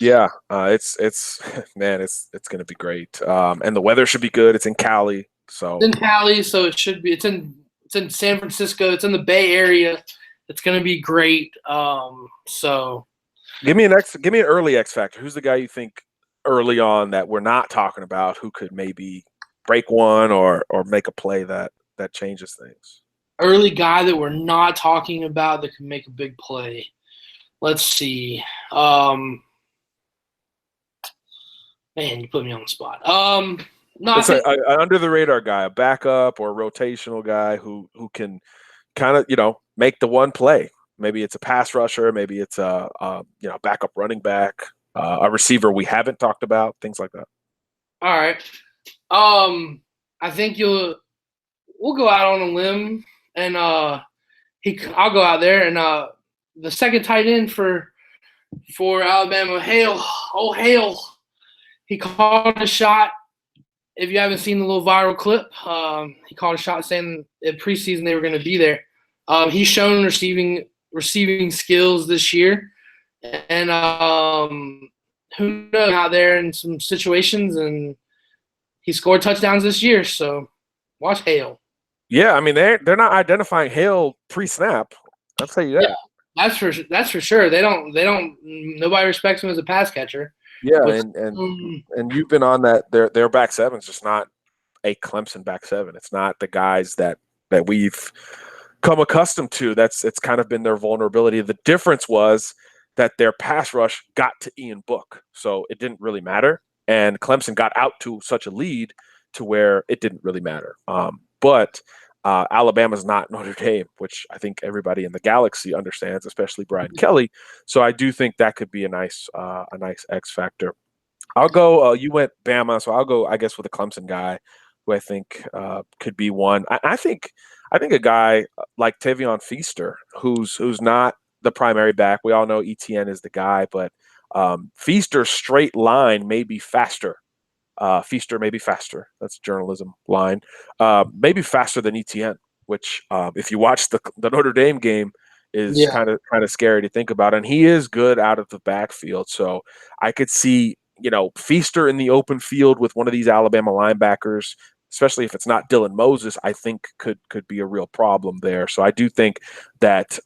Yeah, it's going to be great. And the weather should be good. It's in Cali, so it should be. It's in San Francisco. It's in the Bay Area. It's going to be great. So give me an early X factor. Who's the guy you think early on that we're not talking about who could maybe break one or make a play that changes things? Early guy that we're not talking about that can make a big play. Let's see. Man, you put me on the spot. It's an under the radar guy, a backup or a rotational guy who can kind of make the one play. Maybe it's a pass rusher, maybe it's a backup running back, a receiver we haven't talked about, things like that. All right. I think we'll go out on a limb. And I'll go out there, and the second tight end for Alabama, Hale, he called a shot. If you haven't seen the little viral clip, he called a shot saying at preseason they were going to be there. He's shown receiving skills this year, and who knows, out there in some situations, and he scored touchdowns this year. So watch Hale. Yeah, I mean they're not identifying Hale pre-snap. I'll tell you that. Yeah, that's for sure. They don't. Nobody respects him as a pass catcher. Yeah, and you've been on that. Their back seven's just not a Clemson back seven. It's not the guys that we've come accustomed to. It's kind of been their vulnerability. The difference was that their pass rush got to Ian Book, so it didn't really matter. And Clemson got out to such a lead to where it didn't really matter. But Alabama's not Notre Dame, which I think everybody in the galaxy understands, especially Brian Kelly. So I do think that could be a nice X factor. I'll go. You went Bama, so I'll go. I guess with a Clemson guy who I think could be one. I think a guy like Tavion Feaster, who's not the primary back. We all know ETN is the guy, but Feaster's straight line may be faster. Feaster may be faster. That's journalism line. Maybe faster than ETN, which if you watch the Notre Dame game, is Yeah. kind of scary to think about. And he is good out of the backfield. So I could see, Feaster in the open field with one of these Alabama linebackers, especially if it's not Dylan Moses, I think could be a real problem there. So I do think that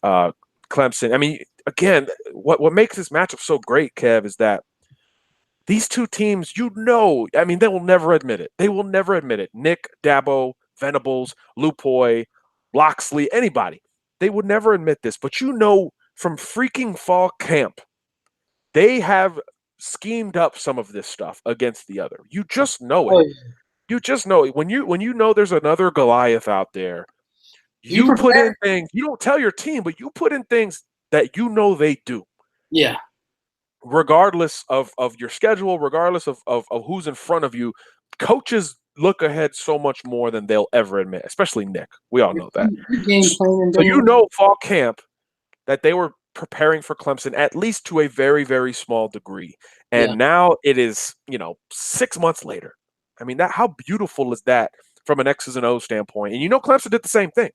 Clemson, I mean, again, what makes this matchup so great, Kev, is that these two teams, I mean, they will never admit it. They will never admit it. Nick, Dabo, Venables, Lupoy, Loxley, anybody. They would never admit this. But from freaking fall camp, they have schemed up some of this stuff against the other. You just know it. Oh, yeah. You just know it. When you know there's another Goliath out there, You you put in prepare. things, you don't tell your team, but you put in things that they do. Yeah. Regardless of your schedule, regardless of who's in front of you, coaches look ahead so much more than they'll ever admit, especially Nick. We all know that. Your game plan So fall camp that they were preparing for Clemson at least to a very, very small degree. And Yeah. now it is, 6 months later. I mean, how beautiful is that from an X's and O's standpoint? And Clemson did the same thing.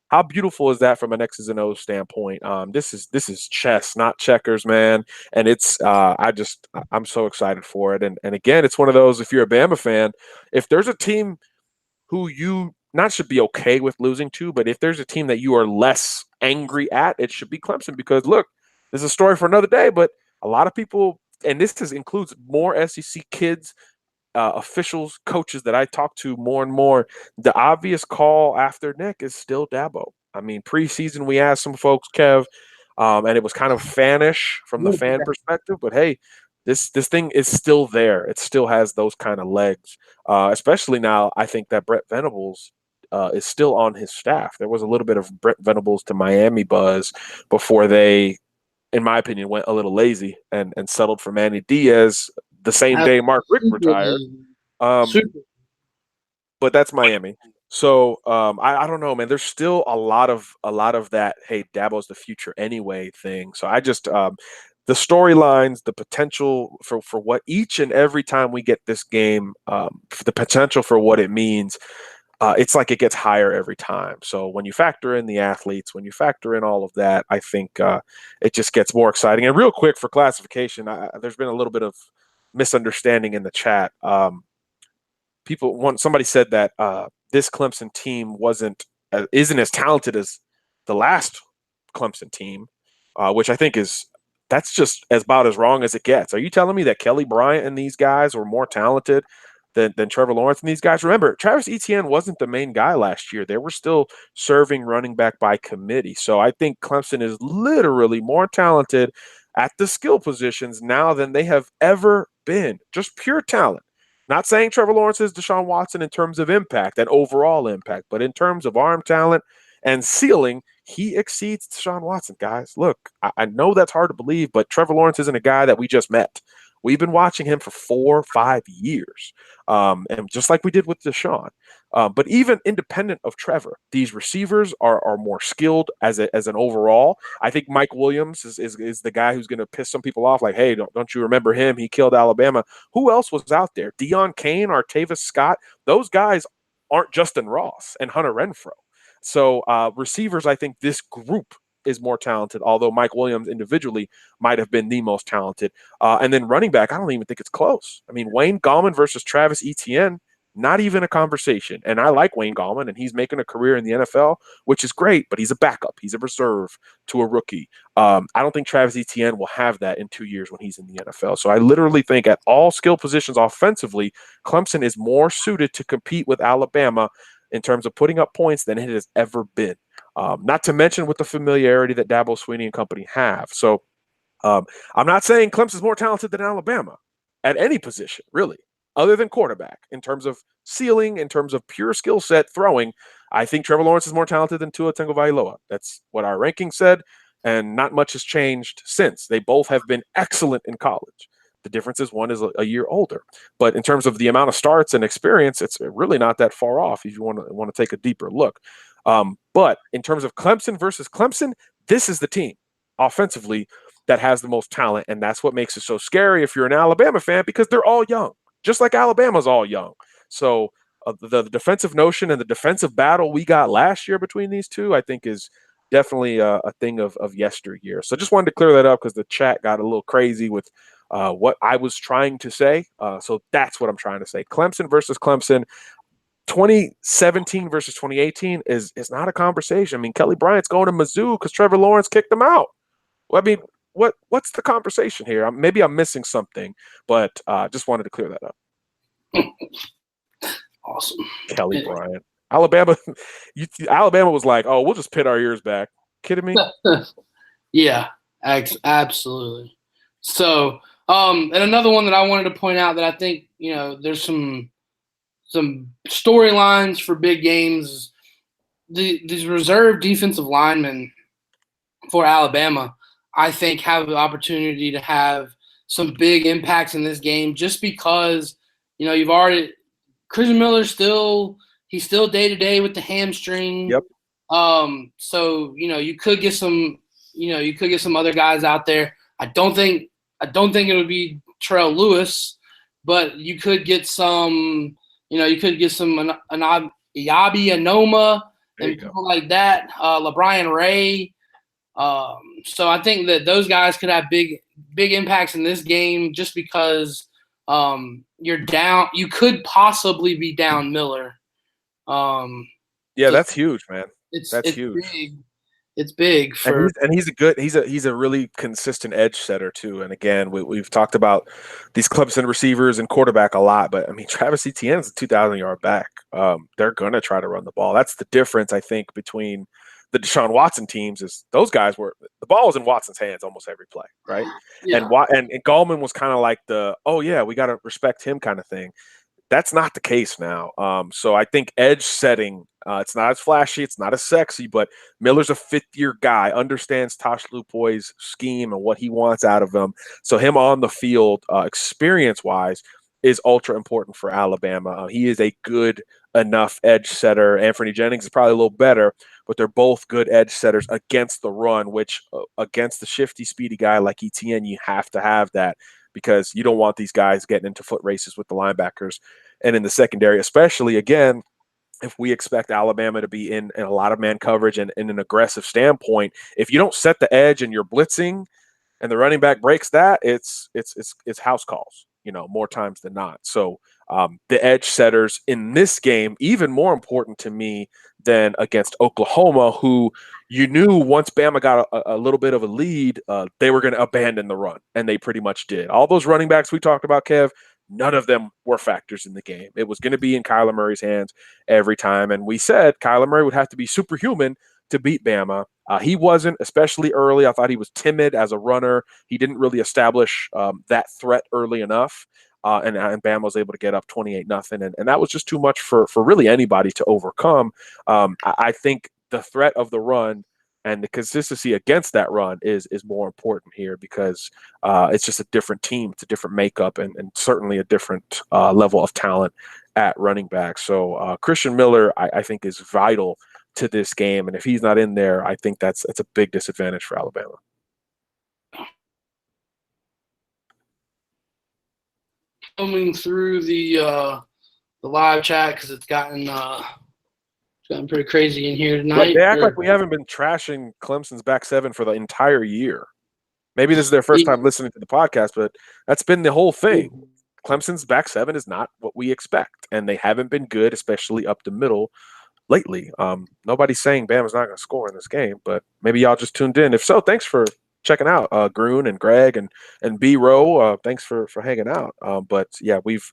How beautiful is that from an X's and O's standpoint? This is chess, not checkers, man. And it's I'm so excited for it. And again, it's one of those, if you're a Bama fan, if there's a team who you not should be okay with losing to, but if there's a team that you are less angry at, it should be Clemson. Because look, this is a story for another day, but a lot of people, and includes more SEC kids, officials, coaches that I talk to more and more, the obvious call after Nick is still Dabo. I mean, preseason we asked some folks, Kev, and it was kind of fanish from the fan perspective. But hey, this thing is still there. It still has those kind of legs, especially now. I think that Brett Venables is still on his staff. There was a little bit of Brett Venables to Miami buzz before they, in my opinion, went a little lazy and settled for Manny Diaz the same day Mark Richt retired. But that's Miami. So I don't know, man. There's still a lot of that, hey, Dabo's the future anyway thing. So I just the storylines, the potential for what each and every time we get this game, the potential for what it means, it's like it gets higher every time. So when you factor in the athletes, when you factor in all of that, I think it just gets more exciting. And real quick for classification, there's been a little bit of misunderstanding in the chat. Somebody said that this Clemson team isn't as talented as the last Clemson team, which I think that's just about as wrong as it gets. Are you telling me that Kelly Bryant and these guys were more talented than Trevor Lawrence and these guys? Remember, Travis Etienne wasn't the main guy last year. They were still serving running back by committee. So I think Clemson is literally more talented at the skill positions now than they have ever been. Just pure talent. Not saying Trevor Lawrence is Deshaun Watson in terms of impact and overall impact, but in terms of arm talent and ceiling, he exceeds Deshaun Watson, guys. Look, I know that's hard to believe, but Trevor Lawrence isn't a guy that we just met. We've been watching him for 4 or 5 years, and just like we did with Deshaun. But even independent of Trevor, these receivers are more skilled as an overall. I think Mike Williams is the guy who's going to piss some people off. Like, hey, don't you remember him? He killed Alabama. Who else was out there? Deion Kane, Artavis Scott. Those guys aren't Justin Ross and Hunter Renfrow. So receivers, I think this group is more talented, although Mike Williams individually might have been the most talented. And then running back, I don't even think it's close. I mean, Wayne Gallman versus Travis Etienne, not even a conversation. And I like Wayne Gallman, and he's making a career in the NFL, which is great, but he's a backup. He's a reserve to a rookie. I don't think Travis Etienne will have that in 2 years when he's in the NFL. So I literally think at all skill positions offensively, Clemson is more suited to compete with Alabama in terms of putting up points than it has ever been. Not to mention with the familiarity that Dabo Swinney and company have. So I'm not saying Clemson's more talented than Alabama at any position, really, other than quarterback. In terms of ceiling, in terms of pure skill set throwing, I think Trevor Lawrence is more talented than Tua Tagovailoa. That's what our ranking said, and not much has changed since. They both have been excellent in college. The difference is one is a year older. But in terms of the amount of starts and experience, it's really not that far off if you want to take a deeper look. But in terms of Clemson versus Clemson, this is the team offensively that has the most talent, and that's what makes it so scary if you're an Alabama fan, because they're all young, just like Alabama's all young. So the defensive notion and the defensive battle we got last year between these two, I think, is definitely a thing of yesteryear. So just wanted to clear that up because the chat got a little crazy with what I was trying to say. So that's what I'm trying to say. Clemson versus Clemson. 2017 versus 2018 is not a conversation. I mean, Kelly Bryant's going to Mizzou because Trevor Lawrence kicked him out. Well, I mean, what's the conversation here? Maybe I'm missing something, but just wanted to clear that up. Awesome. Kelly Bryant. Alabama was like, oh, we'll just pit our ears back. Kidding me? Yeah, absolutely. So, and another one that I wanted to point out that I think, there's some storylines for big games. These reserve defensive linemen for Alabama, I think, have the opportunity to have some big impacts in this game just because, you've already – Christian Miller's he's still day-to-day with the hamstring. Yep. So, you could get some other guys out there. I don't think it would be Terrell Lewis, but you could get some – Iyabi Anoma and people like that, LeBron Ray. So I think that those guys could have big impacts in this game just because you're down. You could possibly be down Miller. Yeah, so that's huge, man. That's huge. Big. It's big for, and he's a really consistent edge setter too. And again, we've talked about these Clemson receivers and quarterback a lot, but I mean Travis Etienne's a 2,000-yard back. They're gonna try to run the ball. That's the difference, I think, between the Deshaun Watson teams is those guys the ball was in Watson's hands almost every play, right? Yeah. And Gallman was kind of like we got to respect him kind of thing. That's not the case now. So I think edge setting, it's not as flashy, it's not as sexy, but Miller's a fifth-year guy, understands Tosh Lupoi's scheme and what he wants out of him. So him on the field, experience-wise, is ultra important for Alabama. He is a good enough edge setter. Anthony Jennings is probably a little better, but they're both good edge setters against the run, which against the shifty, speedy guy like Etienne, you have to have that because you don't want these guys getting into foot races with the linebackers. And in the secondary, especially, again, if we expect Alabama to be in a lot of man coverage and in an aggressive standpoint, if you don't set the edge and you're blitzing and the running back breaks that, it's house calls, more times than not. So the edge setters in this game, even more important to me than against Oklahoma, who you knew once Bama got a little bit of a lead, they were going to abandon the run, and they pretty much did. All those running backs we talked about, Kev, none of them were factors in the game. It was going to be in Kyler Murray's hands every time, and we said Kyler Murray would have to be superhuman to beat Bama. He wasn't, especially early. I thought he was timid as a runner. He didn't really establish that threat early enough. And Bama was able to get up 28-0, and that was just too much for really anybody to overcome. I think the threat of the run and the consistency against that run is more important here because it's just a different team, it's a different makeup, and certainly a different level of talent at running back. So Christian Miller, I think, is vital to this game, and if he's not in there, I think that's a big disadvantage for Alabama. Coming through the live chat because it's gotten pretty crazy in here tonight. They act like we haven't been trashing Clemson's back seven for the entire year. Maybe this is their first time listening to the podcast, but that's been the whole thing. Clemson's back seven is not what we expect, and they haven't been good, especially up the middle lately. Nobody's saying Bama's not going to score in this game, but maybe y'all just tuned in. If so, thanks for checking out, Groon and Greg and B Row. Thanks for hanging out. But yeah, we've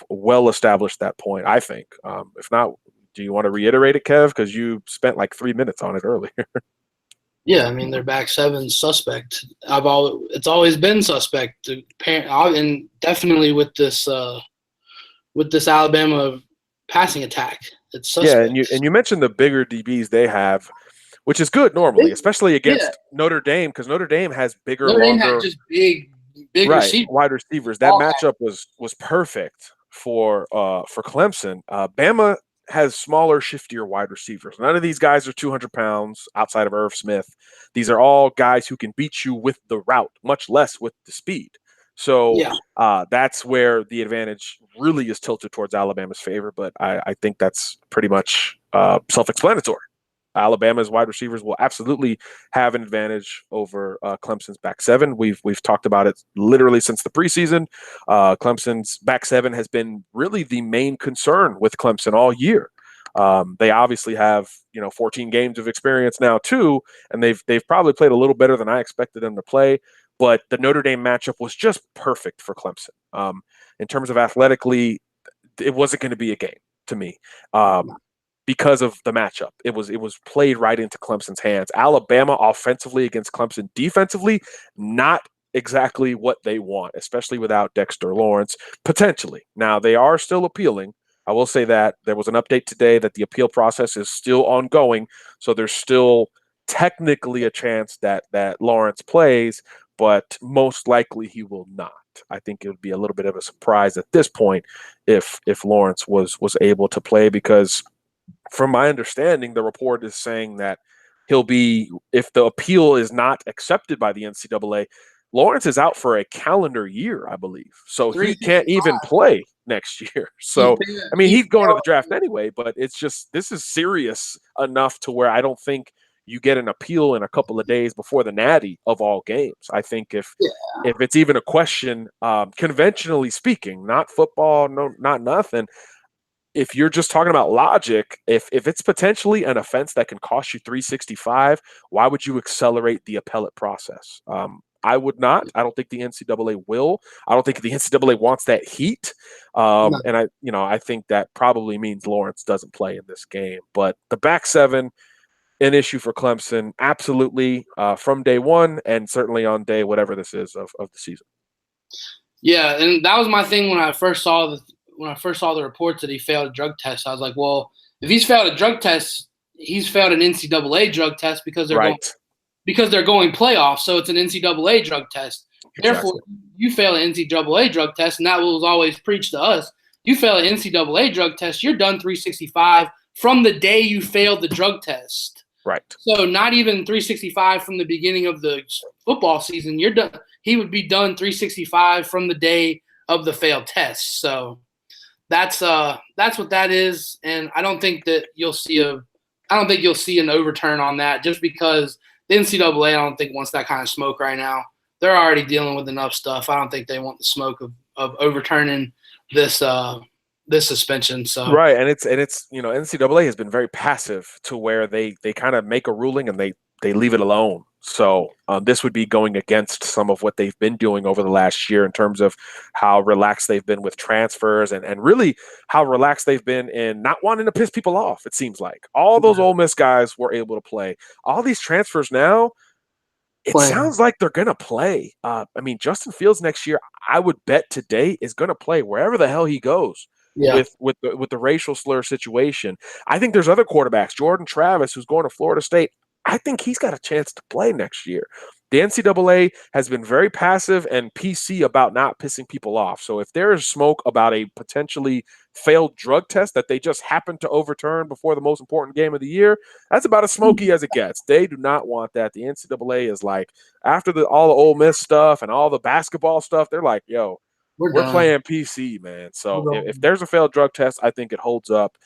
well established that point, I think. If not, do you want to reiterate it, Kev? Because you spent like 3 minutes on it earlier. Yeah, I mean their back seven suspect. It's always been suspect. And definitely with this Alabama passing attack, it's suspect. Yeah, and you mentioned the bigger DBs they have, which is good normally, especially against Notre Dame, because Notre Dame has bigger, longer, just big receivers. Wide receivers. That matchup was perfect for Clemson. Bama has smaller, shiftier wide receivers. None of these guys are 200 pounds outside of Irv Smith. These are all guys who can beat you with the route, much less with the speed. So that's where the advantage really is tilted towards Alabama's favor. But I think that's pretty much self-explanatory. Alabama's wide receivers will absolutely have an advantage over Clemson's back seven. We've talked about it literally since the preseason. Clemson's back seven has been really the main concern with Clemson all year. They obviously have 14 games of experience now too, and they've probably played a little better than I expected them to play. But the Notre Dame matchup was just perfect for Clemson. In terms of athletically, it wasn't going to be a game to me. Because of the matchup. It was played right into Clemson's hands. Alabama offensively against Clemson defensively, not exactly what they want, especially without Dexter Lawrence, potentially. Now, they are still appealing. I will say that there was an update today that the appeal process is still ongoing, so there's still technically a chance that Lawrence plays, but most likely he will not. I think it would be a little bit of a surprise at this point if Lawrence was able to play, because from my understanding, the report is saying that he'll be, if the appeal is not accepted by the NCAA, Lawrence is out for a calendar year, I believe. So he can't even play next year. So, I mean, he's going to the draft anyway, but it's just, this is serious enough to where I don't think you get an appeal in a couple of days before the Natty of all games. I think if it's even a question, conventionally speaking, not football, no, not nothing, if you're just talking about logic, if it's potentially an offense that can cost you 365, why would you accelerate the appellate process? I would not. I don't think the NCAA will. I don't think the NCAA wants that heat. No. And I think that probably means Lawrence doesn't play in this game. But the back seven, an issue for Clemson, absolutely, from day one, and certainly on day whatever this is of the season. Yeah, and that was my thing when I first saw the reports that he failed a drug test. I was like, well, if he's failed a drug test, he's failed an NCAA drug test because they're going playoffs. So it's an NCAA drug test. Exactly. Therefore, you fail an NCAA drug test, and that was always preached to us. You fail an NCAA drug test, you're done 365 from the day you failed the drug test. Right. So not even 365 from the beginning of the football season. You're done. He would be done 365 from the day of the failed test. So that's what that is, and I don't think you'll see an overturn on that, just because the NCAA, I don't think, wants that kind of smoke right now. They're already dealing with enough stuff. I don't think they want the smoke of overturning this suspension. So right, and it's NCAA has been very passive to where they kind of make a ruling and they leave it alone. So this would be going against some of what they've been doing over the last year in terms of how relaxed they've been with transfers and really how relaxed they've been in not wanting to piss people off. It seems like all those Ole Miss guys were able to play. All these transfers now, it sounds like they're going to play. I mean, Justin Fields next year, I would bet today, is going to play wherever the hell he goes. Yeah. With the racial slur situation. I think there's other quarterbacks, Jordan Travis, who's going to Florida State. I think he's got a chance to play next year. The NCAA has been very passive and PC about not pissing people off. So if there is smoke about a potentially failed drug test that they just happened to overturn before the most important game of the year, that's about as smoky as it gets. They do not want that. The NCAA is like, after all the Ole Miss stuff and all the basketball stuff, they're like, yo, we're playing PC, man. So if there's a failed drug test, I think it holds up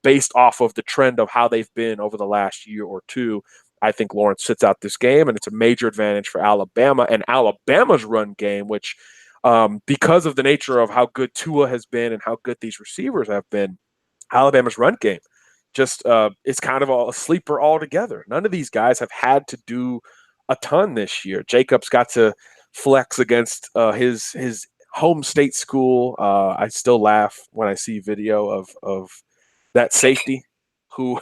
based off of the trend of how they've been over the last year or two. I think Lawrence sits out this game, and it's a major advantage for Alabama and Alabama's run game, which because of the nature of how good Tua has been and how good these receivers have been, Alabama's run game just it's kind of a sleeper altogether. None of these guys have had to do a ton this year. Jacobs got to flex against his home state school. I still laugh when I see video of that safety who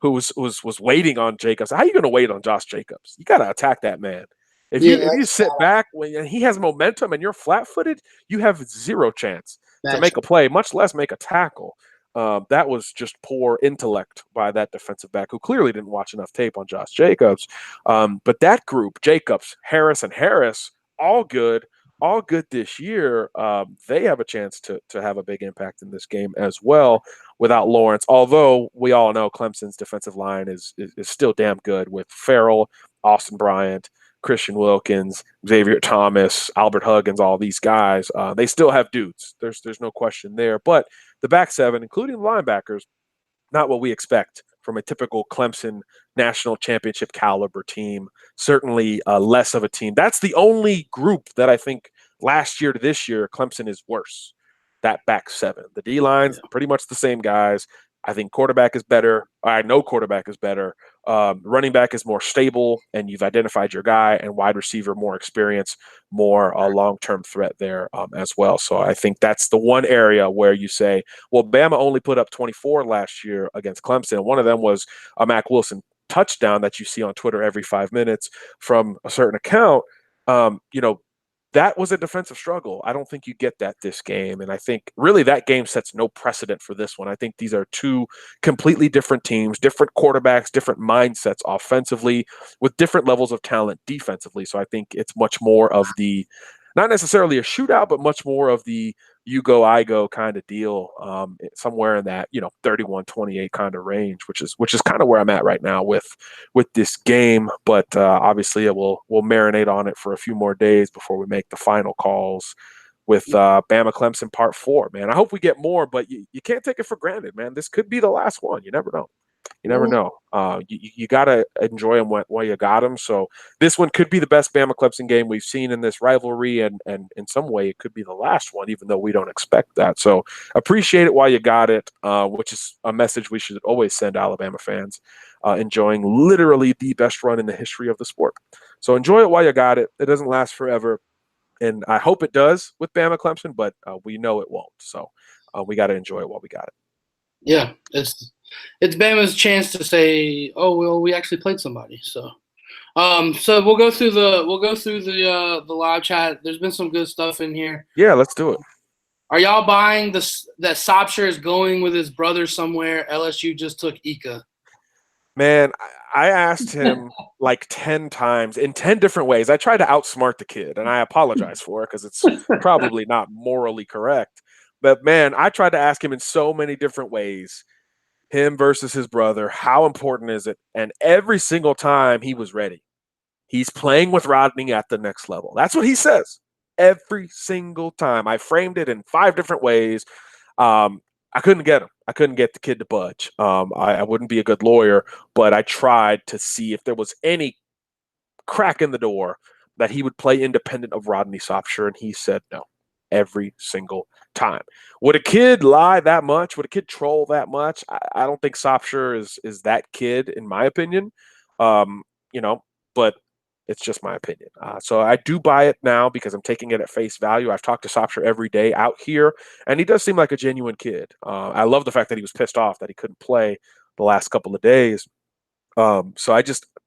was waiting on Jacobs. How are you going to wait on Josh Jacobs? You got to attack that man. If you sit back when he has momentum and you're flat-footed, you have zero chance to make a play, much less make a tackle. That was just poor intellect by that defensive back who clearly didn't watch enough tape on Josh Jacobs. But that group, Jacobs, Harris, all good this year. They have a chance to have a big impact in this game as well without Lawrence, although we all know Clemson's defensive line is still damn good with Farrell, Austin Bryant, Christian Wilkins, Xavier Thomas, Albert Huggins, all these guys. They still have dudes. There's no question there. But the back seven, including the linebackers, not what we expect from a typical Clemson national championship caliber team. Certainly less of a team. That's the only group that I think last year to this year, Clemson is worse. That back seven. The D-line's pretty much the same guys. I think quarterback is better. I know quarterback is better. Running back is more stable, and you've identified your guy, and wide receiver more experience, more long-term threat there as well. So I think that's the one area where you say, well, Bama only put up 24 last year against Clemson. One of them was a Mack Wilson touchdown that you see on Twitter every 5 minutes from a certain account. That was a defensive struggle. I don't think you get that this game. And I think really that game sets no precedent for this one. I think these are two completely different teams, different quarterbacks, different mindsets offensively, with different levels of talent defensively. So I think it's much more of the, not necessarily a shootout, but much more of the you go, I go kind of deal, somewhere in that 31-28 kind of range, which is kind of where I'm at right now with this game. But obviously, we'll marinate on it for a few more days before we make the final calls with Bama Clemson Part 4. Man, I hope we get more, but you can't take it for granted, man. This could be the last one. You never know. You never know. You got to enjoy them while you got them. So this one could be the best Bama Clemson game we've seen in this rivalry, and in some way it could be the last one, even though we don't expect that. So appreciate it while you got it, which is a message we should always send Alabama fans, enjoying literally the best run in the history of the sport. So enjoy it while you got it. It doesn't last forever, and I hope it does with Bama Clemson, but we know it won't. So we got to enjoy it while we got it. Yeah, it's Bama's chance to say, "Oh well, we actually played somebody." So we'll go through the live chat. There's been some good stuff in here. Yeah, let's do it. Are y'all buying that Sopsher is going with his brother somewhere? LSU just took Ika. Man, I asked him like 10 times in 10 different ways. I tried to outsmart the kid, and I apologize for it because it's probably not morally correct. But, man, I tried to ask him in so many different ways, him versus his brother, how important is it? And every single time he was ready. He's playing with Rodney at the next level. That's what he says every single time. I framed it in 5 different ways. I couldn't get him. I couldn't get the kid to budge. I wouldn't be a good lawyer, but I tried to see if there was any crack in the door that he would play independent of Rodney Sopsher, and he said no every single time. Would a kid lie that much? Would a kid troll that much? I don't think Sopsher is that kid, in my opinion. But it's just my opinion. So I do buy it now because I'm taking it at face value. I've talked to Sopsher every day out here, and he does seem like a genuine kid. I love the fact that he was pissed off that he couldn't play the last couple of days. So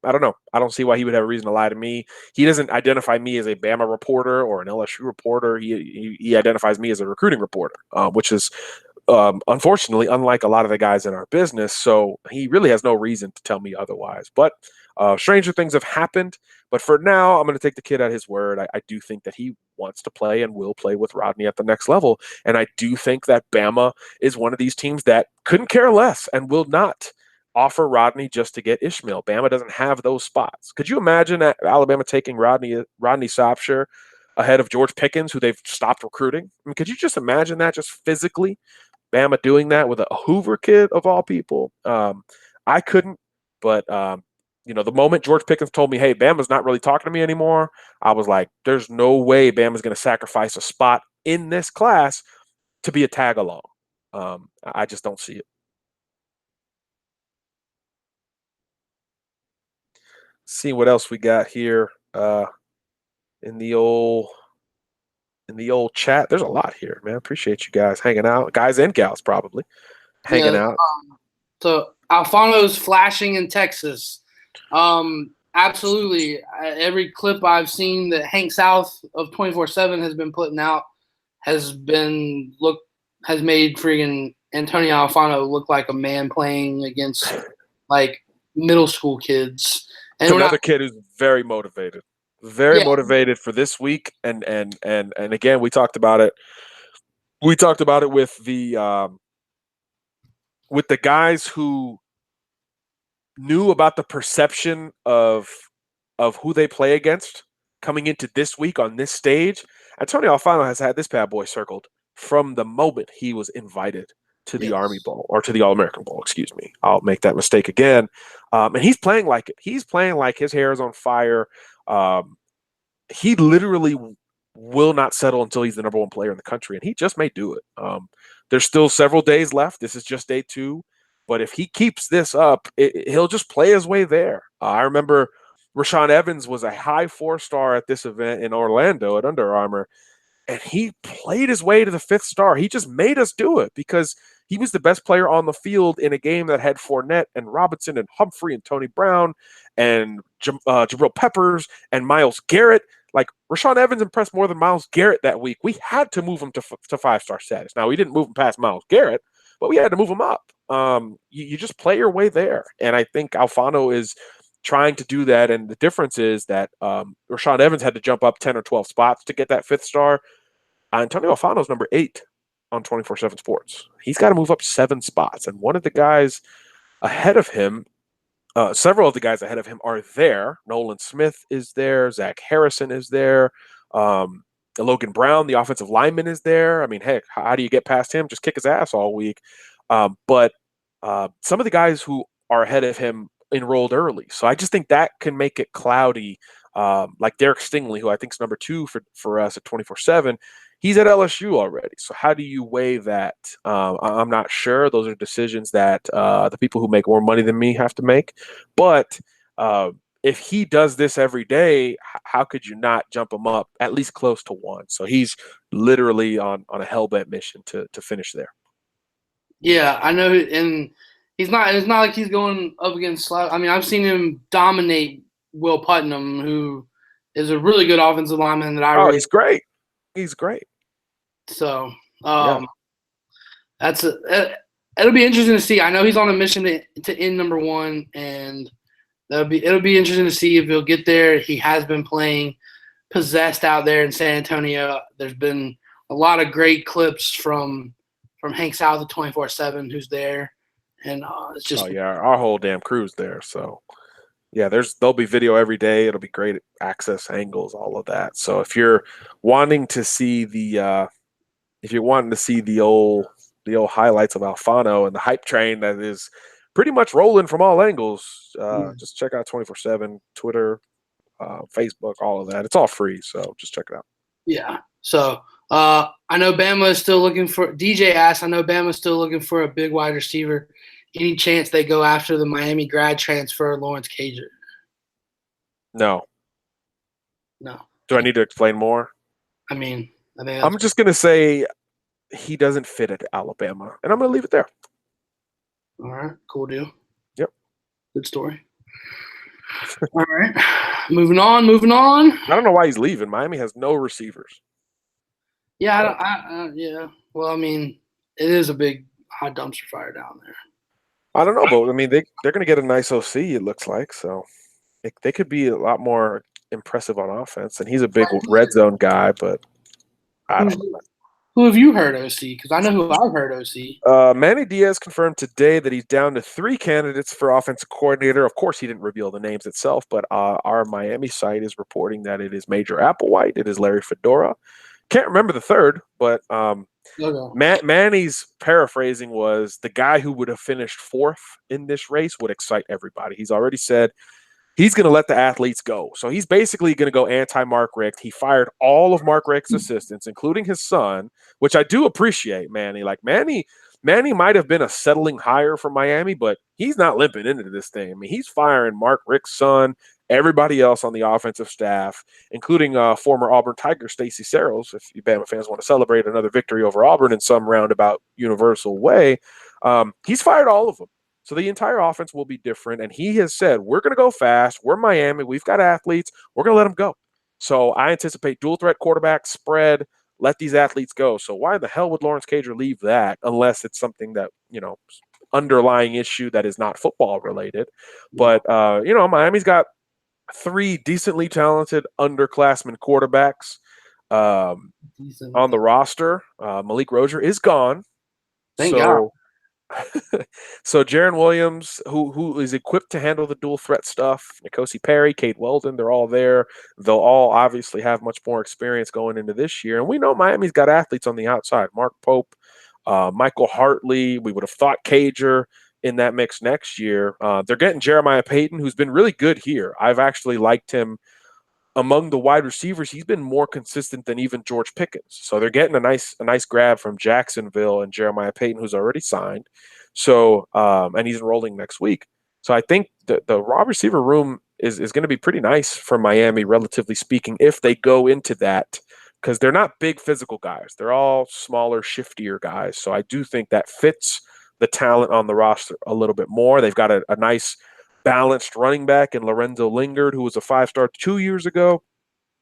I don't know. I don't see why he would have a reason to lie to me. He doesn't identify me as a Bama reporter or an LSU reporter. He identifies me as a recruiting reporter, which is unfortunately unlike a lot of the guys in our business. So he really has no reason to tell me otherwise. But stranger things have happened. But for now, I'm going to take the kid at his word. I do think that he wants to play and will play with Rodney at the next level. And I do think that Bama is one of these teams that couldn't care less and will not offer Rodney just to get Ishmael. Bama doesn't have those spots. Could you imagine Alabama taking Rodney Sopsher ahead of George Pickens, who they've stopped recruiting? I mean, could you just imagine that, just physically? Bama doing that with a Hoover kid of all people? I couldn't, but the moment George Pickens told me, hey, Bama's not really talking to me anymore, I was like, there's no way Bama's going to sacrifice a spot in this class to be a tag along. I just don't see it. See what else we got here in the old chat. There's a lot here, man. Appreciate you guys hanging out, guys and gals probably hanging out. So Alfano's flashing in Texas. Absolutely. Every clip I've seen that Hank South of 24/7 has been putting out has made friggin' Antonio Alfano look like a man playing against like middle school kids. And another kid who's very motivated. Motivated for this week, and again, we talked about it. We talked about it with the guys who knew about the perception of who they play against coming into this week on this stage. Antonio Alfano has had this bad boy circled from the moment he was invited to the Army Bowl or to the All-American Bowl, excuse me. I'll make that mistake again. And he's playing like it. He's playing like his hair is on fire. He literally will not settle until he's the number one player in the country, and he just may do it. There's still several days left. This is just day 2. But if he keeps this up, he'll just play his way there. I remember Rashaan Evans was a high 4-star at this event in Orlando at Under Armour, and he played his way to the 5th star. He just made us do it because he was the best player on the field in a game that had Fournette and Robinson and Humphrey and Tony Brown and Jabril Peppers and Myles Garrett. Like, Rashaan Evans impressed more than Myles Garrett that week. We had to move him to 5-star status. Now, we didn't move him past Myles Garrett, but we had to move him up. You just play your way there. And I think Alfano is trying to do that. And the difference is that Rashaan Evans had to jump up 10 or 12 spots to get that 5th star. Antonio Alfano's number 8 on 24/7 Sports. He's got to move up 7 spots. And one of the guys ahead of him, several of the guys ahead of him are there. Nolan Smith is there. Zach Harrison is there. Logan Brown, the offensive lineman, is there. I mean, heck, how do you get past him? Just kick his ass all week. But some of the guys who are ahead of him enrolled early. So I just think that can make it cloudy. Like Derek Stingley, who I think is number 2 for us at 24/7. He's at LSU already. So how do you weigh that? I'm not sure. Those are decisions that the people who make more money than me have to make. But if he does this every day, how could you not jump him up at least close to 1? So he's literally on a hell-bent mission to finish there. Yeah, I know, and it's not like he's going up against – I mean, I've seen him dominate Will Putnam, who is a really good offensive lineman that I really – he's great. He's great. So it'll be interesting to see. I know he's on a mission to end number 1, and it'll be interesting to see if he'll get there. He has been playing possessed out there in San Antonio. There's been a lot of great clips from Hank South at 24/7, who's there, and it's just our whole damn crew's there. So there'll be video every day. It'll be great access angles, all of that. So if you're wanting to see the old highlights of Alfano and the hype train that is pretty much rolling from all angles, just check out 24/7, Twitter, Facebook, all of that. It's all free, so just check it out. Yeah. So I know Bama is still looking for – DJ asked, I know Bama is still looking for a big wide receiver. Any chance they go after the Miami grad transfer, Lawrence Cager? No. No. Do I need to explain more? I mean, I'm just going to say he doesn't fit at Alabama, and I'm going to leave it there. All right. Cool deal. Yep. Good story. All right. Moving on. I don't know why he's leaving. Miami has no receivers. Yeah. Yeah. Well, I mean, it is a big hot dumpster fire down there. I don't know, but I mean, they're going to get a nice OC, it looks like. So they could be a lot more impressive on offense. And he's a big red zone guy, but I don't know. Who have you heard OC? Because I know who I've heard OC. Manny Diaz confirmed today that he's down to 3 candidates for offensive coordinator. Of course, he didn't reveal the names itself, but our Miami site is reporting that it is Major Applewhite, it is Larry Fedora. Can't remember the third, but Manny's paraphrasing was the guy who would have finished 4th in this race would excite everybody. He's already said he's going to let the athletes go. So he's basically going to go anti-Mark Richt. He fired all of Mark Richt's assistants, including his son, which I do appreciate, Manny. Like Manny might have been a settling hire for Miami, but he's not limping into this thing. I mean, he's firing Mark Richt's son, everybody else on the offensive staff, including former Auburn Tiger Stacey Searles, if you Bama fans want to celebrate another victory over Auburn in some roundabout universal way. He's fired all of them. So the entire offense will be different. And he has said, we're going to go fast. We're Miami. We've got athletes. We're going to let them go. So I anticipate dual threat quarterback spread, let these athletes go. So why the hell would Lawrence Cager leave that unless it's something that, underlying issue that is not football related. But, Miami's got 3 decently talented underclassmen quarterbacks on the roster. Malik Rozier is gone. Thank God. So Jaron Williams, who is equipped to handle the dual threat stuff, N'Kosi Perry, Cade Weldon, they're all there. They'll all obviously have much more experience going into this year. And we know Miami's got athletes on the outside. Mark Pope, Michael Hartley. We would have thought Cager in that mix next year. They're getting Jeremiah Payton, who's been really good here. I've actually liked him among the wide receivers. He's been more consistent than even George Pickens. So they're getting a nice grab from Jacksonville and Jeremiah Payton, who's already signed. So and he's enrolling next week. So I think the raw receiver room is going to be pretty nice for Miami, relatively speaking, if they go into that, because they're not big physical guys. They're all smaller, shiftier guys. So I do think that fits the talent on the roster a little bit more. They've got a nice balanced running back in Lorenzo Lingard, who was a 5-star 2 years ago,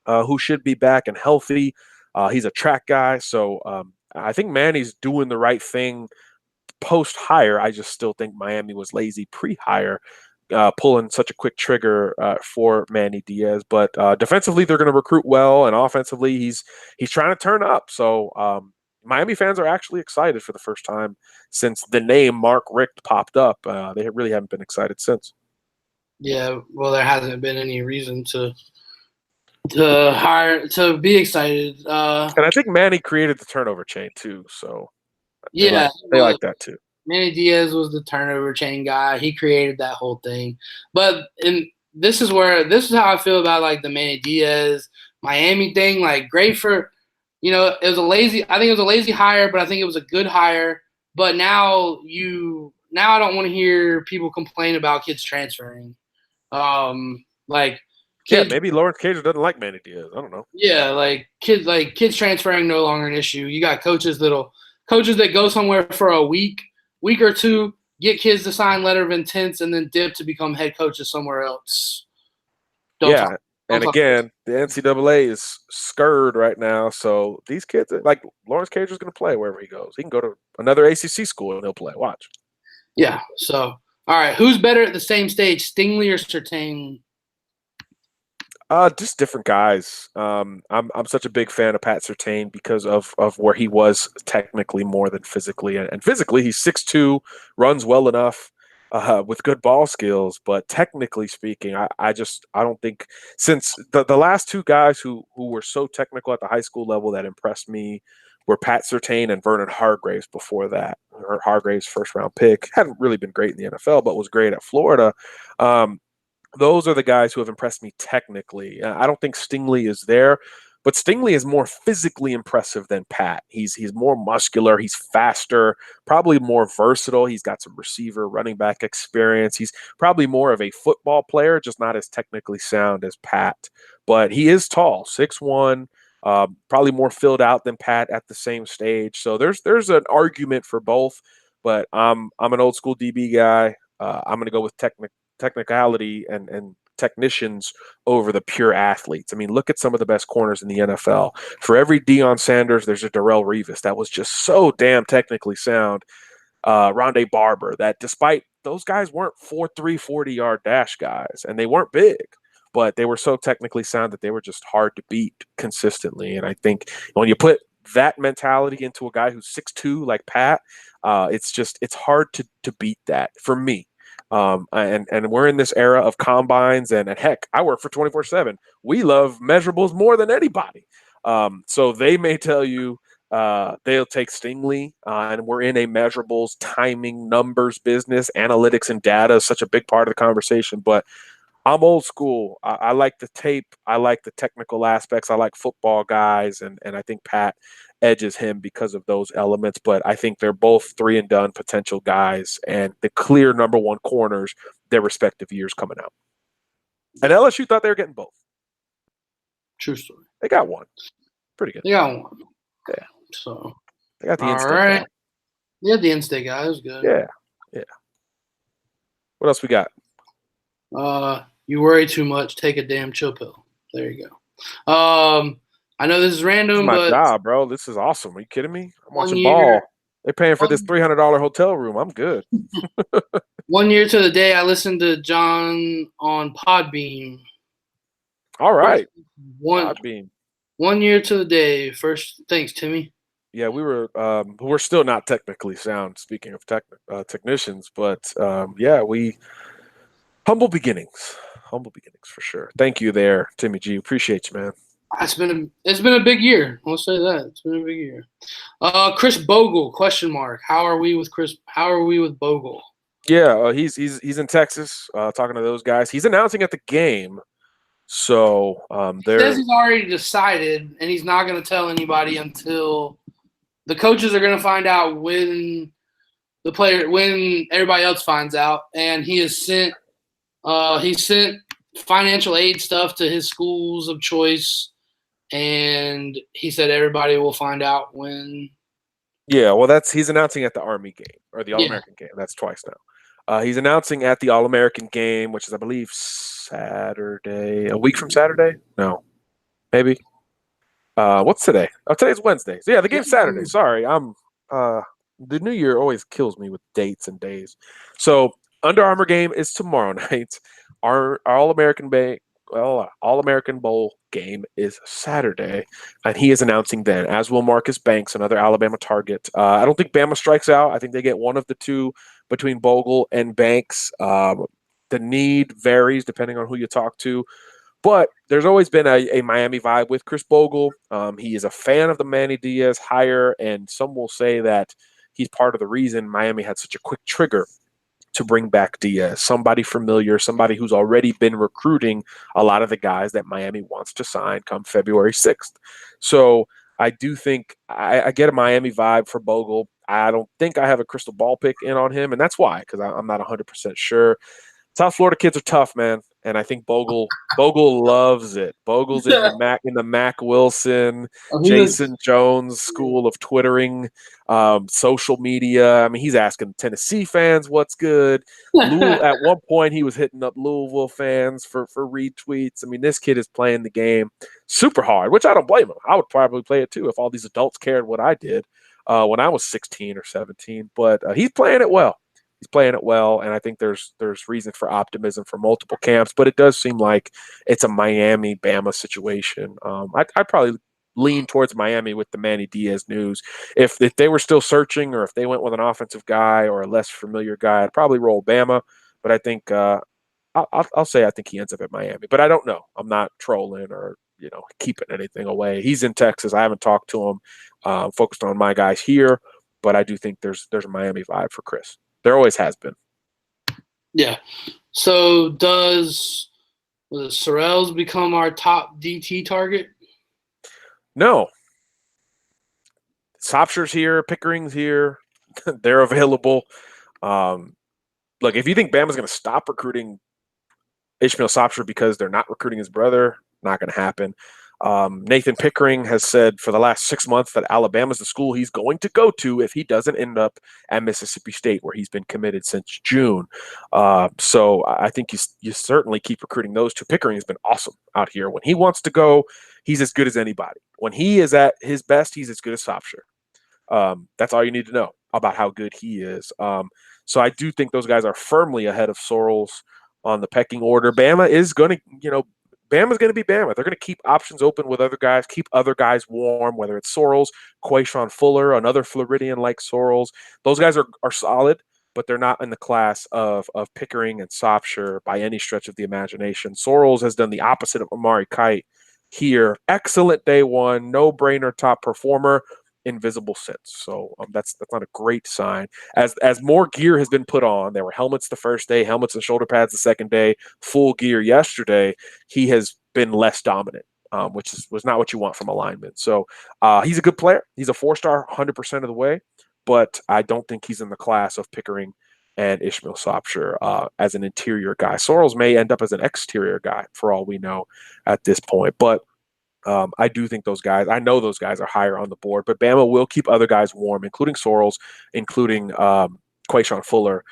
who should be back and healthy. He's a track guy. So I think Manny's doing the right thing post-hire. I just still think Miami was lazy pre-hire, pulling such a quick trigger for Manny Diaz. But defensively, they're going to recruit well, and offensively, he's trying to turn up. So Miami fans are actually excited for the first time since the name Mark Richt popped up. They really haven't been excited since. Yeah, well, there hasn't been any reason to be excited. And I think Manny created the turnover chain too, so yeah, they like that too. Manny Diaz was the turnover chain guy. He created that whole thing. But this is how I feel about like the Manny Diaz Miami thing. Like great for, it was I think it was a lazy hire, but I think it was a good hire. But now I don't want to hear people complain about kids transferring. Maybe Lawrence Cager doesn't like Manny Diaz. I don't know. Yeah, kids transferring no longer an issue. You got coaches that go somewhere for a week or two, get kids to sign letter of intents, and then dip to become head coaches somewhere else. Again, the NCAA is scared right now, so these kids, like Lawrence Cager, is going to play wherever he goes. He can go to another ACC school and he'll play. Watch. Yeah. So, all right, who's better at the same stage, Stingley or Surtain? Just different guys. I'm such a big fan of Pat Surtain because of where he was technically more than physically, and physically he's 6'2", runs well enough, with good ball skills. But technically speaking, I don't think, since the last two guys who were so technical at the high school level that impressed me were Pat Surtain and Vernon Hargraves. Before that, Hargraves' first round pick hadn't really been great in the NFL, but was great at Florida. Those are the guys who have impressed me technically. I don't think Stingley is there, but Stingley is more physically impressive than Pat. He's more muscular. He's faster, probably more versatile. He's got some receiver, running back experience. He's probably more of a football player, just not as technically sound as Pat. But he is tall, 6'1", probably more filled out than Pat at the same stage. So there's an argument for both, but I'm an old school DB guy. I'm going to go with technicality and technicians over the pure athletes. I mean, look at some of the best corners in the NFL. For every Deion Sanders, there's a Darrelle Revis that was just so damn technically sound. Rondé Barber, that despite those guys weren't 4.3 40-yard dash guys, and they weren't big, but they were so technically sound that they were just hard to beat consistently. And I think when you put that mentality into a guy who's 6'2" like Pat, it's hard to beat that for me. And we're in this era of combines, and heck, I work for 24/7. We love measurables more than anybody. So they may tell you they'll take Stingley, and we're in a measurables, timing, numbers business. Analytics and data is such a big part of the conversation, but I'm old school. I like the tape. I like the technical aspects. I like football guys, and I think Pat edges him because of those elements. But I think they're both 3-and-done potential guys and the clear number one corners their respective years coming out. And LSU thought they were getting both. True story. They got one. Pretty good. They got one. Yeah. So they got the in-state guy. Yeah, the in-state guy was good. Yeah. What else we got? You worry too much. Take a damn chill pill. There you go. I know this is random, this is my but job, bro. This is awesome. Are you kidding me? I'm watching ball. They're paying for this $300 hotel room. I'm good. 1 year to the day, I listened to John on Podbean. All right. Podbean. 1 year to the day. First, thanks, Timmy. Yeah, we're still not technically sound, speaking of technicians, but we humble beginnings for sure. Thank you there, Timmy G. Appreciate you, man. It's been a big year. I'll say that. It's been a big year. Chris Bogle, question mark. How are we with Bogle? Yeah, he's in Texas, talking to those guys. He's announcing at the game, so He says he's already decided, and he's not going to tell anybody until the coaches are going to find out when everybody else finds out. And he has sent financial aid stuff to his schools of choice, and he said everybody will find out when. Yeah, well, he's announcing at the Army game or the All-American game. That's twice now. He's announcing at the All-American game, which is, I believe, Saturday. A week from Saturday? No, maybe. What's today? Oh, today's Wednesday. So yeah, the game's Saturday. Sorry, the new year always kills me with dates and days. So Under Armour game is tomorrow night. Our All-American Bowl game is Saturday, and he is announcing then, as will Marcus Banks, another Alabama target. I don't think Bama strikes out. I think they get one of the two between Bogle and Banks. The need varies depending on who you talk to. But there's always been a Miami vibe with Chris Bogle. He is a fan of the Manny Diaz hire, and some will say that he's part of the reason Miami had such a quick trigger to bring back Diaz, somebody familiar, somebody who's already been recruiting a lot of the guys that Miami wants to sign come February 6th. So I do think I get a Miami vibe for Bogle. I don't think I have a crystal ball pick in on him, and that's why, because I'm not 100% sure. South Florida kids are tough, man, and I think Bogle loves it. Bogle's in the Mac Wilson, Jason Jones school of twittering, social media. I mean, he's asking Tennessee fans what's good. At one point, he was hitting up Louisville fans for retweets. I mean, this kid is playing the game super hard, which I don't blame him. I would probably play it too if all these adults cared what I did when I was 16 or 17. But he's playing it well. He's playing it well, and I think there's reason for optimism for multiple camps, but it does seem like it's a Miami-Bama situation. I'd probably lean towards Miami with the Manny Diaz news. If they were still searching, or if they went with an offensive guy or a less familiar guy, I'd probably roll Bama, but I think I'll say I think he ends up at Miami, but I don't know. I'm not trolling or keeping anything away. He's in Texas. I haven't talked to him. Focused on my guys here, but I do think there's a Miami vibe for Chris. There always has been. Yeah. So does Sorrells become our top DT target? No. Sopsher's here. Pickering's here. They're available. Look, if you think Bama's going to stop recruiting Ishmael Sopsher because they're not recruiting his brother, not going to happen. Nathan Pickering has said for the last 6 months that Alabama's the school he's going to go to if he doesn't end up at Mississippi State, where he's been committed since June. So I think you certainly keep recruiting those two. Pickering has been awesome out here. When he wants to go, he's as good as anybody. When he is at his best, he's as good as Sopsher. That's all you need to know about how good he is. So I do think those guys are firmly ahead of Sorrells on the pecking order. Bama is going to, Bama's going to be Bama. They're going to keep options open with other guys, keep other guys warm, whether it's Sorrells, Quayshawn Fuller, another Floridian like Sorrells. Those guys are solid, but they're not in the class of Pickering and Sopsher by any stretch of the imagination. Sorrells has done the opposite of Amari Kite here. Excellent day one, no-brainer top performer, invisible since. So that's not a great sign. As more gear has been put on, there were helmets the first day, helmets and shoulder pads the second day, full gear yesterday. He has been less dominant, which was not what you want from a lineman. So he's a good player. He's a 4-star 100% of the way, but I don't think he's in the class of Pickering and Ishmael Sopsher as an interior guy. Sorrells may end up as an exterior guy for all we know at this point, but I do think I know those guys are higher on the board, but Bama will keep other guys warm, including Sorrells, including Quayshawn Fuller,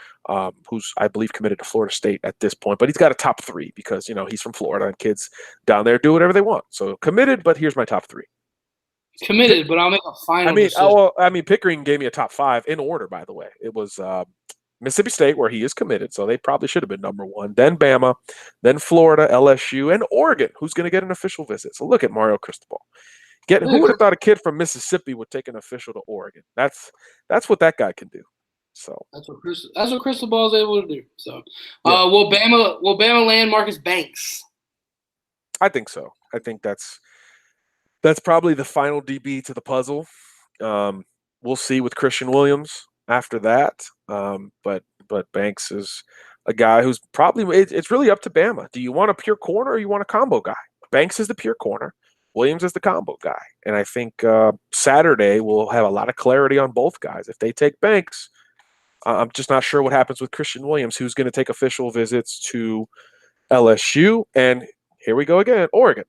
who's, I believe, committed to Florida State at this point. But he's got a top 3 because, he's from Florida and kids down there do whatever they want. So committed, but here's my top 3. Committed, but I'll make a final decision. Pickering gave me a top 5 in order, by the way. It was Mississippi State, where he is committed, so they probably should have been number 1. Then Bama, then Florida, LSU, and Oregon, who's going to get an official visit. So look at Mario Cristobal. Who would have thought a kid from Mississippi would take an official to Oregon? That's what that guy can do. So that's what Cristobal is able to do. So yeah. Will Bama land Marcus Banks? I think so. I think that's That's probably the final DB to the puzzle. We'll see with Christian Williams after that. But Banks is a guy who's probably it's really up to Bama. Do you want a pure corner or you want a combo guy? Banks is the pure corner. Williams is the combo guy. And I think Saturday we'll have a lot of clarity on both guys. If they take Banks, I'm just not sure what happens with Christian Williams, who's going to take official visits to LSU. And here we go again, Oregon.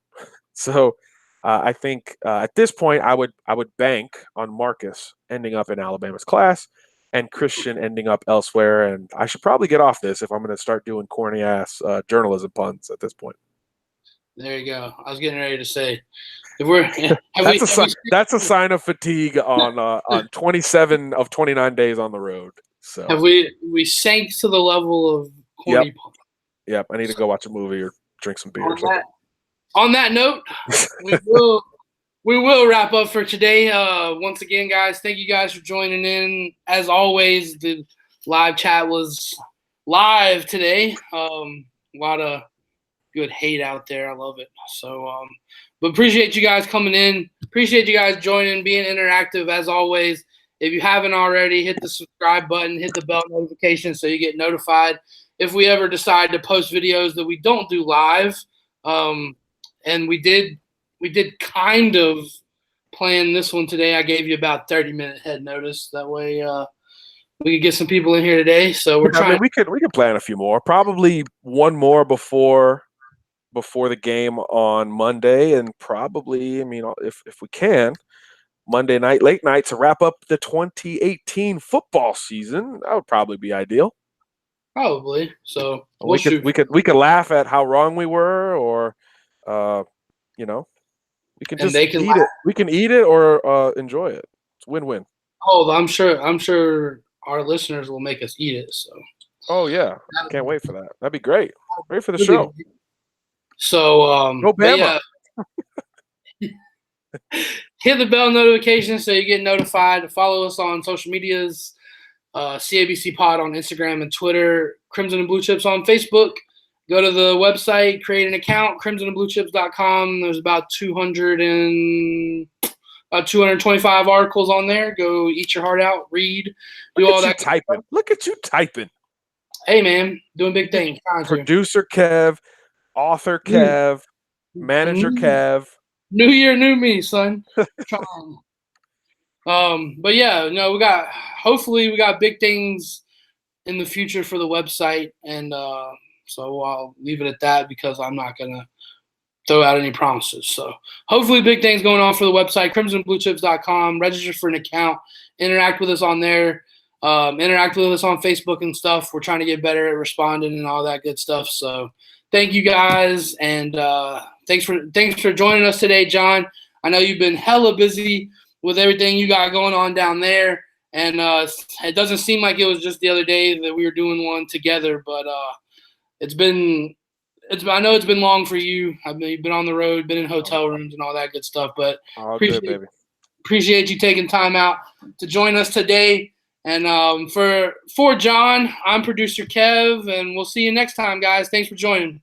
So I think at this point I would bank on Marcus ending up in Alabama's class and Christian ending up elsewhere. And I should probably get off this if I'm going to start doing corny ass journalism puns at this point. There you go. I was getting ready to say, if we're that's a sign of fatigue on 27 of 29 days on the road. So have we sank to the level of corny puns? Yep. I need to go watch a movie or drink some beer or something. On that note, we will wrap up for today. Once again, guys, thank you guys for joining in. As always, the live chat was live today. A lot of good hate out there. I love it. So, but appreciate you guys coming in. Appreciate you guys joining, being interactive as always. If you haven't already, hit the subscribe button, hit the bell notification so you get notified if we ever decide to post videos that we don't do live. And we did kind of plan this one today. I gave you about 30-minute head notice. That way we could get some people in here today. So we're trying. We could plan a few more. Probably one more before the game on Monday, and probably, if we can, Monday night, late night to wrap up the 2018 football season. That would probably be ideal. Probably. So we could laugh at how wrong we were, or we can just eat it. We can eat it or enjoy it. It's win-win. Oh, I'm sure our listeners will make us eat it. So. Oh yeah, can't wait for that. That'd be great. Wait for the show. So go Bama. Hit the bell notification so you get notified. Follow us on social medias. CABC Pod on Instagram and Twitter. Crimson and Blue Chips on Facebook. Go to the website, create an account, crimsonandbluechips.com. There's about 225 articles on there. Go eat your heart out, read, do all that. Look at you typing. Hey, man, doing big things. Producer Kev, author Kev, manager Kev. New year, new me, son. But yeah, hopefully we got big things in the future for the website, and so I'll leave it at that because I'm not gonna throw out any promises. So hopefully big things going on for the website, crimsonbluechips.com. Register for an account, interact with us on there, interact with us on Facebook and stuff. We're trying to get better at responding and all that good stuff. So thank you guys, and thanks for joining us today, John. I know you've been hella busy with everything you got going on down there, and it doesn't seem like it was just the other day that we were doing one together, but I know it's been long for you. You've been on the road, been in hotel rooms and all that good stuff, but appreciate you taking time out to join us today. And for John, I'm producer Kev, and we'll see you next time, guys. Thanks for joining.